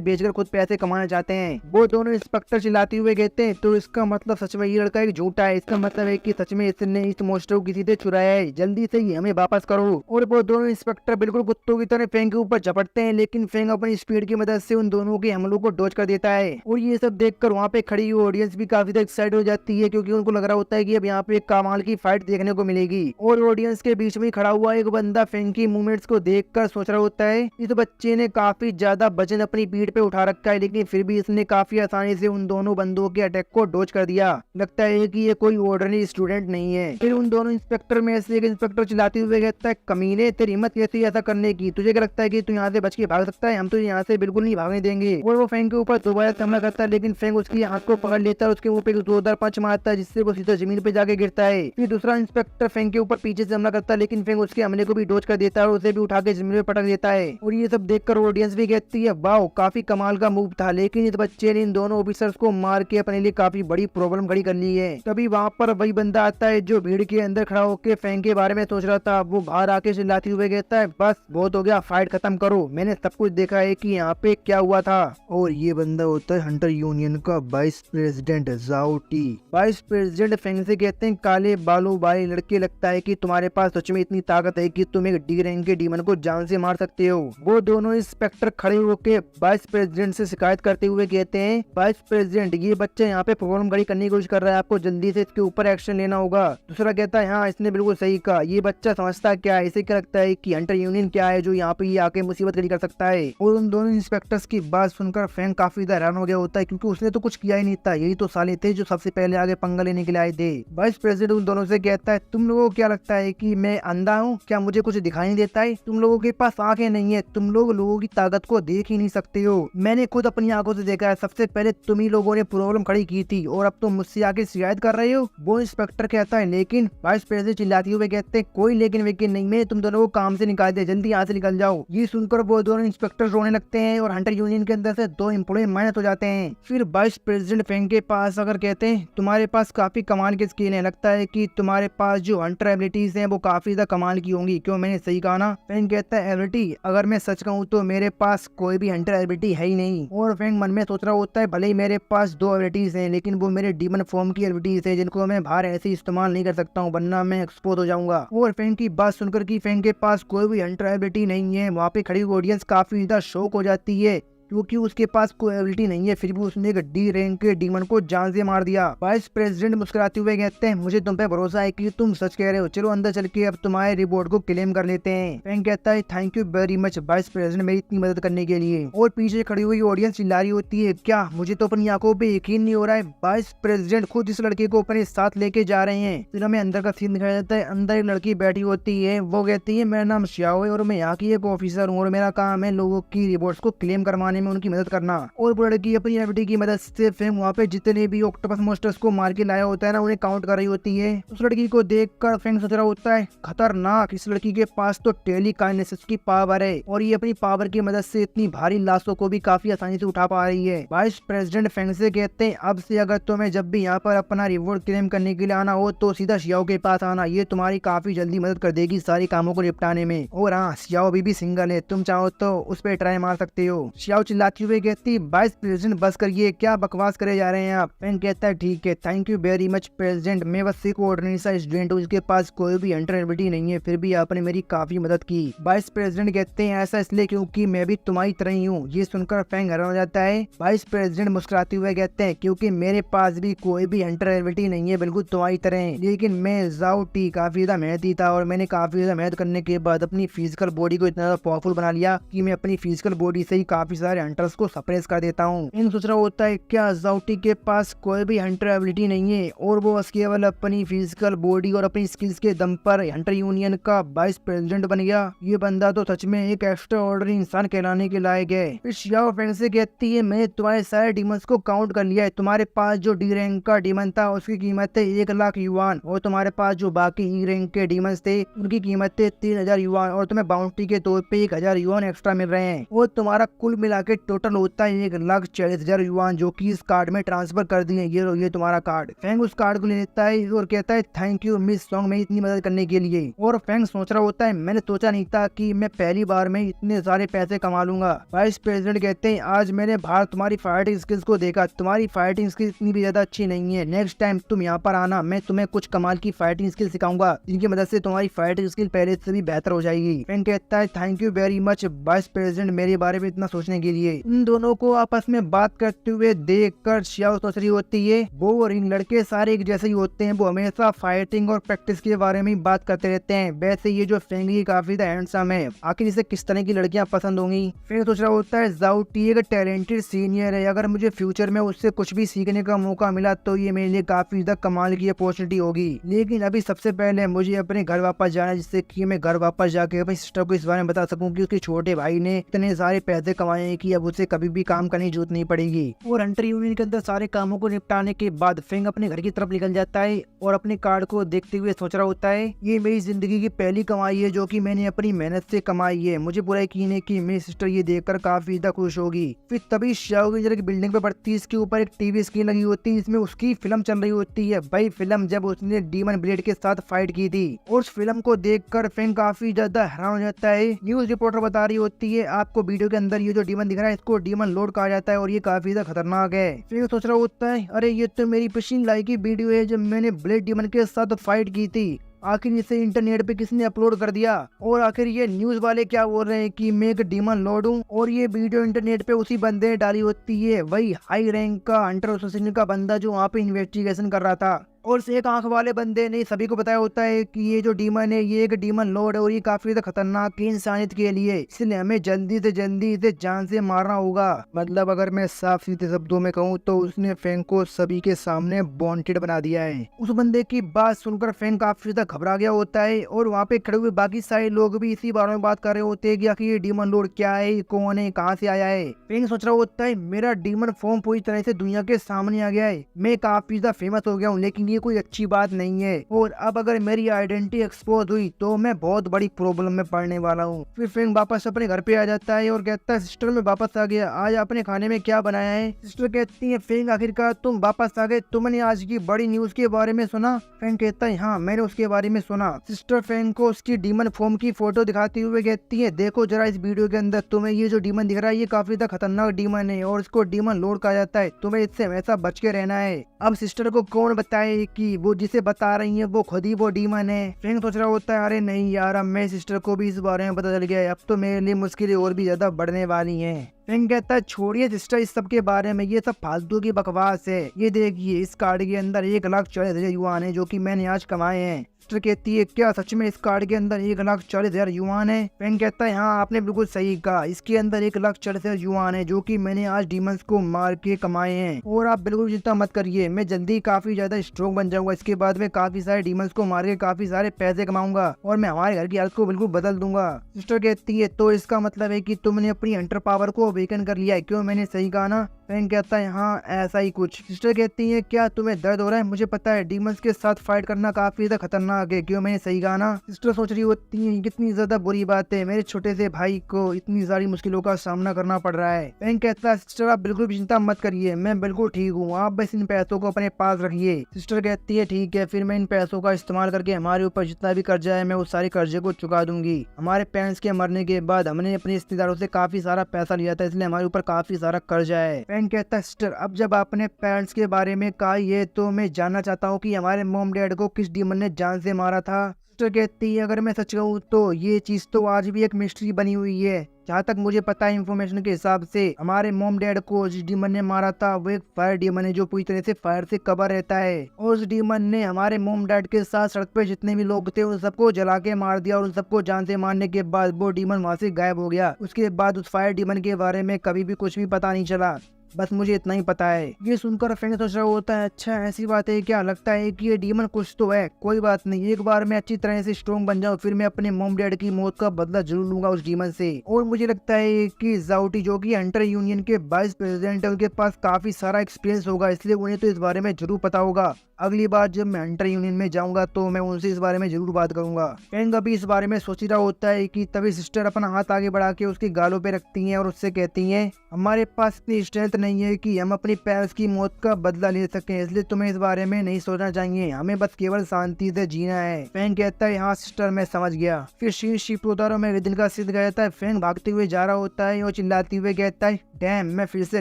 बेचकर खुद पैसे कमाना चाहते हैं। वो दोनों इंस्पेक्टर चिल्लाते हुए कहते हैं तो इसका मतलब सच में ये लड़का एक झूठा है, इसका मतलब है कि सच में इसने इस मोस्टर को किसी से चुराया है, जल्दी से ही हमें वापस करो। और वो दोनों इंस्पेक्टर बिल्कुल कुत्तों की तरह फेंग के ऊपर झपटते हैं लेकिन फेंग अपनी स्पीड की मदद से उन दोनों के हमलों को डॉज कर देता है। और ये सब देखकर वहाँ पे खड़ी हुई ऑडियंस भी काफी ज्यादा एक्साइटेड हो जाती है क्योंकि उनको लग रहा होता है कि अब यहाँ पे एक कमाल की फाइट देखने को मिलेगी। और ऑडियंस के बीच में खड़ा हुआ एक बंदा फेंग की मूवमेंट्स को देखकर सोच रहा होता है इस बच्चे ने काफी ज्यादा वजन अपनी पीठ पे उठा रखा है लेकिन फिर भी इसने काफी आसानी से उन दोनों बंदों के अटैक को डॉज कर दिया, लगता है कि ये कोई ऑर्डिनरी स्टूडेंट नहीं है। फिर उन दोनों इंस्पेक्टर में से एक इंस्पेक्टर चिल्लाते हुए कहता है कमीने तेरी हिम्मत कैसी ऐसा करने की, तुझे क्या लगता है कि तू यहाँ से बच के भाग सकता है, हम तो यहाँ से बिल्कुल नहीं भागने देंगे। और वो फेंग के ऊपर दोबारा हमला करता है लेकिन फेंग उसकी हाथ को पकड़ लेता है, उसके मुंह पे जोरदार पंच मारता है जिससे वो सीधा जमीन पे जाके गिरता है। फिर दूसरा इंस्पेक्टर फेंग के ऊपर पीछे से हमला करता है लेकिन फेंग उसके हमले को भी डॉज कर देता है और उसे भी उठा के जमीन पे पटक देता है। और ये सब देखकर ऑडियंस भी कहती है वाओ काफी कमाल का मूव था, लेकिन इस बच्चे ने इन दोनों ऑफिसर्स को मार के अपने लिए काफी बड़ी प्रॉब्लम खड़ी कर ली है। तभी वहाँ पर वही बंदा आता है जो भीड़ के अंदर खड़ा होकर फेंग के बारे में सोच रहा था। वो बाहर आके चिल्लाते हुए कहता है बस बहुत हो गया, फाइट खत्म करो, मैंने सब कुछ देखा है कि यहाँ पे क्या हुआ था। और ये बंदा होता है हंटर यूनियन का वाइस प्रेसिडेंट जाओ टी। वाइस प्रेसिडेंट फेंग से कहते हैं काले बालों वाले लड़के, लगता है कि तुम्हारे पास सच में इतनी ताकत है कि तुम एक डी रैंक के डीमन को जान से मार सकते हो। वो दोनों इंस्पेक्टर खड़े होके वाइस प्रेसिडेंट से शिकायत करते हुए कहते हैं वाइस प्रेसिडेंट ये बच्चा यहाँ पे प्रॉब्लम खड़ी करने की कोशिश कर रहा है, आपको जल्दी से इसके ऊपर एक्शन लेना होगा। दूसरा कहता है हाँ इसने बिल्कुल सही कहा, ये बच्चा समझता क्या है, इसे क्या लगता है कि हंटर यूनियन क्या है जो यहाँ पे आके मुसीबत खड़ी कर सकता है। और उन दोनों इंस्पेक्टर्स की बात सुनकर फेंग काफी हैरान हो गया होता है क्योंकि उसने तो कुछ किया ही नहीं था, यही तो साले थे जो सबसे पहले आगे पंगा लेने के लिए आए थे। वाइस प्रेसिडेंट उन दोनों से कहता है तुम लोगों को क्या लगता है कि मैं अंधा हूँ, क्या मुझे कुछ दिखाई नहीं देता है, तुम लोगों के पास आंखें नहीं है, तुम लोगों की ताकत को देख ही नहीं सकते हो, मैंने खुद अपनी आंखों से देखा है, सबसे पहले तुम ही लोगों ने प्रॉब्लम खड़ी की थी और अब तुम मुझसे आके शिकायत कर रहे हो। वो इंस्पेक्टर कहता है लेकिन वाइस प्रेसिडेंट चिल्लाते हुए कहते हैं कोई लेकिन वेकिन नहीं, मैं तुम दोनों को काम से निकाल दे, जल्दी यहाँ से निकल जाओ। ये सुनकर वो दोनों इंस्पेक्टर रोने लगते हैं और हंटर यूनियन के अंदर से दो एम्प्लॉय माइनस हो जाते हैं। फिर वाइस प्रेसिडेंट फेंग के पास अगर कहते हैं तुम्हारे पास काफी कमाल की स्किल है, लगता है कि तुम्हारे पास जो हंटर एबिलिटीज हैं वो काफी ज्यादा कमाल की होंगी, क्यों मैंने सही कहा ना। फेंग कहता है एबिलिटी, अगर मैं सच कहूँ तो मेरे पास कोई भी हंटर एबिलिटी है ही नहीं। और फेंग मन में सोच रहा होता है भले ही मेरे पास दो एबिलिटीज हैं लेकिन वो मेरे डीमन फॉर्म की एबिलिटीज है जिनको मैं बाहर ऐसे इस्तेमाल नहीं कर सकता हूँ वरना मैं एक्सपोज हो जाऊंगा। और फेंग की बात सुनकर कि फेंग के पास कोई भी हंटर एबिलिटी नहीं है, वहाँ पे खड़ी ऑडियंस काफी ज्यादा शॉक हो जाती है क्योंकि उसके पास कोई एबिलिटी नहीं है फिर भी उसने एक डी रैंक के डीमन को जान से मार दिया। वाइस प्रेसिडेंट मुस्कुराते हुए कहते हैं मुझे तुम पे भरोसा है कि तुम सच कह रहे हो, चलो अंदर चल के अब तुम्हारे रिपोर्ट को क्लेम कर लेते हैं। फेंग कहता है thank you very much vice president मेरी इतनी मदद करने के लिए। और पीछे खड़ी हुई ऑडियंस चिल्ला रही होती है क्या मुझे तो अपनी आंखों पे यकीन नहीं हो रहा है, वाइस प्रेसिडेंट खुद इस लड़के को अपने साथ लेके जा रहे हैं। फिर हमें अंदर का सीन दिखाया जाता है, अंदर एक लड़की बैठी होती है, वो कहती है मेरा नाम श्याओ है और मैं यहाँ की एक ऑफिसर हूँ और मेरा काम है लोगों की रिपोर्ट्स को क्लेम करवाने बचाने में उनकी मदद करना। और वो लड़की अपनी एबिलिटी की मदद से फेंग वहाँ पे जितने भी ऑक्टोपस मॉन्स्टर्स को मार के लाया होता है ना, उन्हें काउंट कर रही होती है। उस लड़की को देखकर फेंग सोच रहा होता है, खतरनाक, इस लड़की के पास तो टेलीकाइनेसिस की पावर है और ये अपनी पावर की मदद से इतनी भारी लाशों को भी काफी आसानी से उठा पा रही है। वाइस प्रेसिडेंट फेंग से कहते हैं, अब से अगर तुम्हें जब भी यहाँ पर अपना रिवॉर्ड क्लेम करने के लिए आना हो तो सीधा शियाओ के पास आना, ये तुम्हारी काफी जल्दी मदद कर देगी सारी कामों को निपटाने में। और हाँ, शियाओ अभी भी सिंगल है, तुम चाहो तो उस पर ट्राई मार सकते हो। शियाओ चिल्लाती हुए कहती, वाइस प्रेसिडेंट बस करिए, क्या बकवास करे जा रहे हैं आप। फेंग कहता है, ठीक है, thank you very much president, मैं बस एक ऑर्डिनरी सा स्टूडेंट हूँ, इसके पास कोई भी हंटर एबिलिटी नहीं है, फिर भी आपने मेरी काफी मदद की। वाइस प्रेसिडेंट कहते हैं, ऐसा इसलिए क्योंकि मैं भी तुम्हारी तरह ही हूँ। ये सुनकर फेंग हैरान हो जाता है। वाइस प्रेसिडेंट मुस्कुराते हुए कहते हैं, क्योंकि मेरे पास भी कोई भी हंटर एबिलिटी नहीं है, बिल्कुल तुम्हारी तरह, लेकिन मैं जाओ टी काफी ज्यादा मेहनती था और मैंने काफी ज्यादा मेहनत करने के बाद अपनी फिजिकल बॉडी को इतना ज्यादा पावरफुल बना लिया कि मैं अपनी फिजिकल बॉडी से ही काफी सारे हंटर्स को सप्रेस कर देता हूँ। इन सोच रहा होता है, क्या जाओटी के पास कोई भी हंटर एबिलिटी नहीं है और वो बस केवल अपनी फिजिकल बॉडी और अपनी स्किल्स के दम पर हंटर यूनियन का वाइस प्रेसिडेंट बन गया। ये बंदा तो सच में एक एक्स्ट्रा ऑर्डिनरी इंसान कहलाने के लायक है। फिर शियाओ फेंग से कहती है, मैंने तुम्हारे सारे डीमंस को काउंट कर लिया है, तुम्हारे पास जो डी रैंक का डीमन था उसकी कीमत है 1,00,000 युआन और तुम्हारे पास जो बाकी ई रैंक के डीमंस थे उनकी कीमत है 3,000 युआन और तुम्हें बाउंड्री के तौर पे 1,000 युआन एक्स्ट्रा मिल रहे हैं और तुम्हारा कुल मिला के टोटल होता है 1,40,000 युआन, जो कि इस कार्ड में ट्रांसफर कर दिए। ये तुम्हारा कार्ड। फेंग उस कार्ड को ले लेता है और कहता है, थैंक यू मिस सॉन्ग में इतनी मदद करने के लिए। और फेंग सोच रहा होता है, मैंने सोचा नहीं था कि मैं पहली बार में इतने सारे पैसे कमा लूंगा। वाइस प्रेसिडेंट कहते हैं, आज मैंने बाहर तुम्हारी फाइटिंग स्किल्स को देखा, तुम्हारी फाइटिंग स्किल्स इतनी भी ज्यादा अच्छी नहीं है। नेक्स्ट टाइम तुम यहाँ पर आना, मैं तुम्हें कुछ कमाल की फाइटिंग स्किल सिखाऊंगा जिनकी मदद से तुम्हारी फाइटिंग स्किल पहले से भी बेहतर हो जाएगी। फेंग कहता है, thank you very much vice president मेरे बारे में इतना सोचने के लिए। इन दोनों को आपस में बात करते हुए देखकर शियाओ सोच रही होती है, वो और इन लड़के सारे एक जैसे ही होते हैं, वो हमेशा फाइटिंग और प्रैक्टिस के बारे में बात करते रहते हैं। वैसे ये जो फेंग है काफी हैंडसम है, आखिर इसे किस तरह की लड़कियां पसंद होंगी। फेंग सोच रहा होता है, जाओ टी एक टैलेंटेड सीनियर है, अगर मुझे फ्यूचर में उससे कुछ भी सीखने का मौका मिला तो ये मेरे लिए काफी ज्यादा कमाल की अपॉर्चुनिटी होगी। लेकिन अभी सबसे पहले मुझे अपने घर वापस जाना है, जिससे कि मैं घर वापस जाके अपनी सिस्टर को इस बारे में बता सकूं कि उसके छोटे भाई ने इतने सारे पैसे कमाए हैं कि अब उसे कभी भी काम करने की जरूरत नहीं पड़ेगी। और हंटर यूनियन के अंदर सारे कामों को निपटाने के बाद फेंग अपने घर की तरफ निकल जाता है और अपने कार्ड को देखते हुए सोच रहा होता है, ये मेरी जिंदगी की पहली कमाई है जो कि मैंने अपनी मेहनत से कमाई है। मुझे पूरा यकीन है कि मेरी सिस्टर ये देखकर काफी ज्यादा खुश होगी। फिर तभी शियाओ की बिल्डिंग पे बढ़ती है, इसके ऊपर एक टीवी स्क्रीन लगी होती है, इसमें उसकी फिल्म चल रही होती है। भाई फिल्म जब उसने डीमन ब्लेड के साथ फाइट की थी। और उस फिल्म को देखकर फेंग काफी ज्यादा हैरान हो जाता है। न्यूज रिपोर्टर बता रही होती है, आपको वीडियो के अंदर ये जो डीमन दिख रहा है इसको डीमन लोड कहा जाता है और ये काफी ज्यादा खतरनाक है। फेंग सोच रहा होता है, अरे ये तो मेरी पिछली लाइक की वीडियो है जब मैंने ब्लेड डीमन के साथ फाइट की थी, आखिर इसे इंटरनेट पे किसने अपलोड कर दिया। और आखिर ये न्यूज वाले क्या बोल रहे हैं कि मैं एक डीमन लॉर्ड हूँ। और ये वीडियो इंटरनेट पे उसी बंदे ने डाली होती है, वही हाई रैंक का हंटर एसोसिएशन का बंदा जो वहाँ पे इन्वेस्टिगेशन कर रहा था। और एक आंख वाले बंदे ने सभी को बताया होता है कि ये जो डीमन है ये एक डीमन लॉर्ड है और ये काफी ज्यादा खतरनाक है इंसानियत के लिए, इसलिए हमें जल्दी से जल्दी इसे जान से मारना होगा। मतलब अगर मैं साफ सीधे शब्दों में कहूँ तो उसने फेंग को सभी के सामने वांटेड बना दिया है। उस बंदे की बात सुनकर फेंग काफी ज्यादा घबरा गया होता है और वहाँ पे खड़े हुए बाकी सारे लोग भी इसी बारे में बात कर रहे होते हैं कि आखिर ये डीमन लॉर्ड क्या है, कौन है, कहाँ से आया है। फेंग सोच रहा होता है, मेरा डीमन फॉर्म पूरी तरह से दुनिया के सामने आ गया है, मैं काफी ज्यादा फेमस हो गया हूँ, लेकिन ये कोई अच्छी बात नहीं है और अब अगर मेरी आइडेंटिटी एक्सपोज हुई तो मैं बहुत बड़ी प्रॉब्लम में पड़ने वाला हूँ। फिर फेंग वापस अपने घर पे आ जाता है और कहता है, सिस्टर मैं वापस आ गया, आज आपने खाने में क्या बनाया है। सिस्टर कहती है, फेंग आखिरकार तुम वापस आ गए, तुमने आज की बड़ी न्यूज के बारे में सुना। फेंग कहता है, हाँ मैंने उसके बारे में सुना। सिस्टर फेंग को उसकी डीमन फॉर्म की फोटो दिखाती हुए कहती है, देखो जरा इस वीडियो के अंदर तुम्हें ये जो डीमन दिख रहा है ये काफी ज्यादा खतरनाक डीमन है और इसको डीमन लॉर्ड कहा जाता है, तुम्हें इससे हमेशा बच के रहना है। अब सिस्टर को कौन बताए कि वो जिसे बता रही है वो खुद ही वो डीमन है। फेंग सोच रहा होता है, अरे नहीं यार, अब मेरी सिस्टर को भी इस बारे में पता चल गया है, अब तो मेरे लिए मुश्किलें और भी ज्यादा बढ़ने वाली हैं। फेंग कहता है, छोड़िए सिस्टर इस सब के बारे में, ये सब फालतू की बकवास है। ये देखिए इस कार्ड के अंदर 1,40,000 युआन है जो कि मैंने आज कमाए हैं। सिस्टर कहती है क्या सच में इस कार्ड के अंदर 1,40,000 युआन है? फैंग कहता है हाँ आपने बिल्कुल सही कहा, इसके अंदर 1,40,000 युआन है जो कि मैंने आज डीमंस को मार के कमाए हैं। और आप बिल्कुल चिंता मत करिए, मैं जल्दी काफी ज्यादा स्ट्रॉन्ग बन जाऊंगा। इसके बाद में काफी सारे डीमंस को मार के काफी सारे पैसे कमाऊंगा और मैं हमारे घर की हालत को बिल्कुल बदल दूंगा। सिस्टर कहती है तो इसका मतलब है कि तुमने अपनी हंटर पावर को अवेकन कर लिया है, क्यों मैंने सही कहा ना? फैंग कहता है हाँ ऐसा ही कुछ। सिस्टर कहती है क्या तुम्हें दर्द हो रहा है? मुझे पता है डीमंस के साथ फाइट करना काफी ज्यादा खतरनाक है, क्यों मैंने सही कहा ना? सिस्टर सोच रही होती है कितनी ज्यादा बुरी बात है, मेरे छोटे से भाई को इतनी सारी मुश्किलों का सामना करना पड़ रहा है। फैंग कहता है सिस्टर आप बिल्कुल भी चिंता मत करिए, मैं बिल्कुल ठीक हूँ, आप बस इन पैसों को अपने पास रखिए। सिस्टर कहती है ठीक है, फिर मैं इन पैसों का इस्तेमाल करके हमारे ऊपर जितना भी कर्जा है मैं उस सारे कर्जे को चुका दूंगी। हमारे पेरेंट्स के मरने के बाद हमने अपने रिश्तेदारों से काफी सारा पैसा लिया था, इसलिए हमारे ऊपर काफी सारा कर्जा है। फैंग कहता है सिस्टर अब जब आपने पेरेंट्स के बारे में कहा ये तो मैं जानना चाहता हूँ कि हमारे मॉम डैड को किस डीमन ने जान से मारा था। सिस्टर कहती है अगर मैं सच कहूँ तो ये चीज तो आज भी एक मिस्ट्री बनी हुई है। जहाँ तक मुझे पता है इन्फॉर्मेशन के हिसाब से हमारे मॉम डैड को जिस डीमन ने मारा था वो एक फायर डीमन है जो पूरी तरह से फायर से कवर रहता है। और उस डीमन ने हमारे मॉम डैड के साथ सड़क पे जितने भी लोग थे उन सबको जला के मार दिया और उन सबको जान से मारने के बाद वो डीमन वहाँ से गायब हो गया। उसके बाद उस फायर डीमन के बारे में कभी भी कुछ भी पता नहीं चला, बस मुझे इतना ही पता है। ये सुनकर फैंग सोच रहा होता है अच्छा ऐसी बात है क्या, लगता है कि ये डीमन कुछ तो है, कोई बात नहीं, एक बार मैं अच्छी तरह से स्ट्रॉन्ग बन जाऊं फिर मैं अपने मॉम डैड की मौत का बदला जरूर लूंगा उस डीमन से। और मुझे लगता है कि जाउटी जो कि हंटर यूनियन के वाइस प्रेसिडेंट है उनके पास काफी सारा एक्सपीरियंस होगा, इसलिए उन्हें तो इस बारे में जरूर पता होगा। अगली बार जब मैं हंटर यूनियन में जाऊंगा तो मैं उनसे इस बारे में जरूर बात करूंगा। फैंग अभी इस बारे में सोच रहा होता है कि तभी सिस्टर अपना हाथ आगे बढ़ा के उसके गालों पे रखती हैं और उससे कहती हैं हमारे पास इतनी स्ट्रेंथ नहीं है कि हम अपनी पेरेंट्स की मौत का बदला ले सकें, इसलिए तुम्हें इस बारे में नहीं सोचना चाहिए, हमें बस केवल शांति से जीना है। फैंग कहता है हाँ सिस्टर मैं समझ गया। फिर शीर शिप उतारो में दिन का सिद्ध गया था। फैंग भागते हुए जा रहा होता है और चिल्लाते हुए कहता है डैम मैं फिर से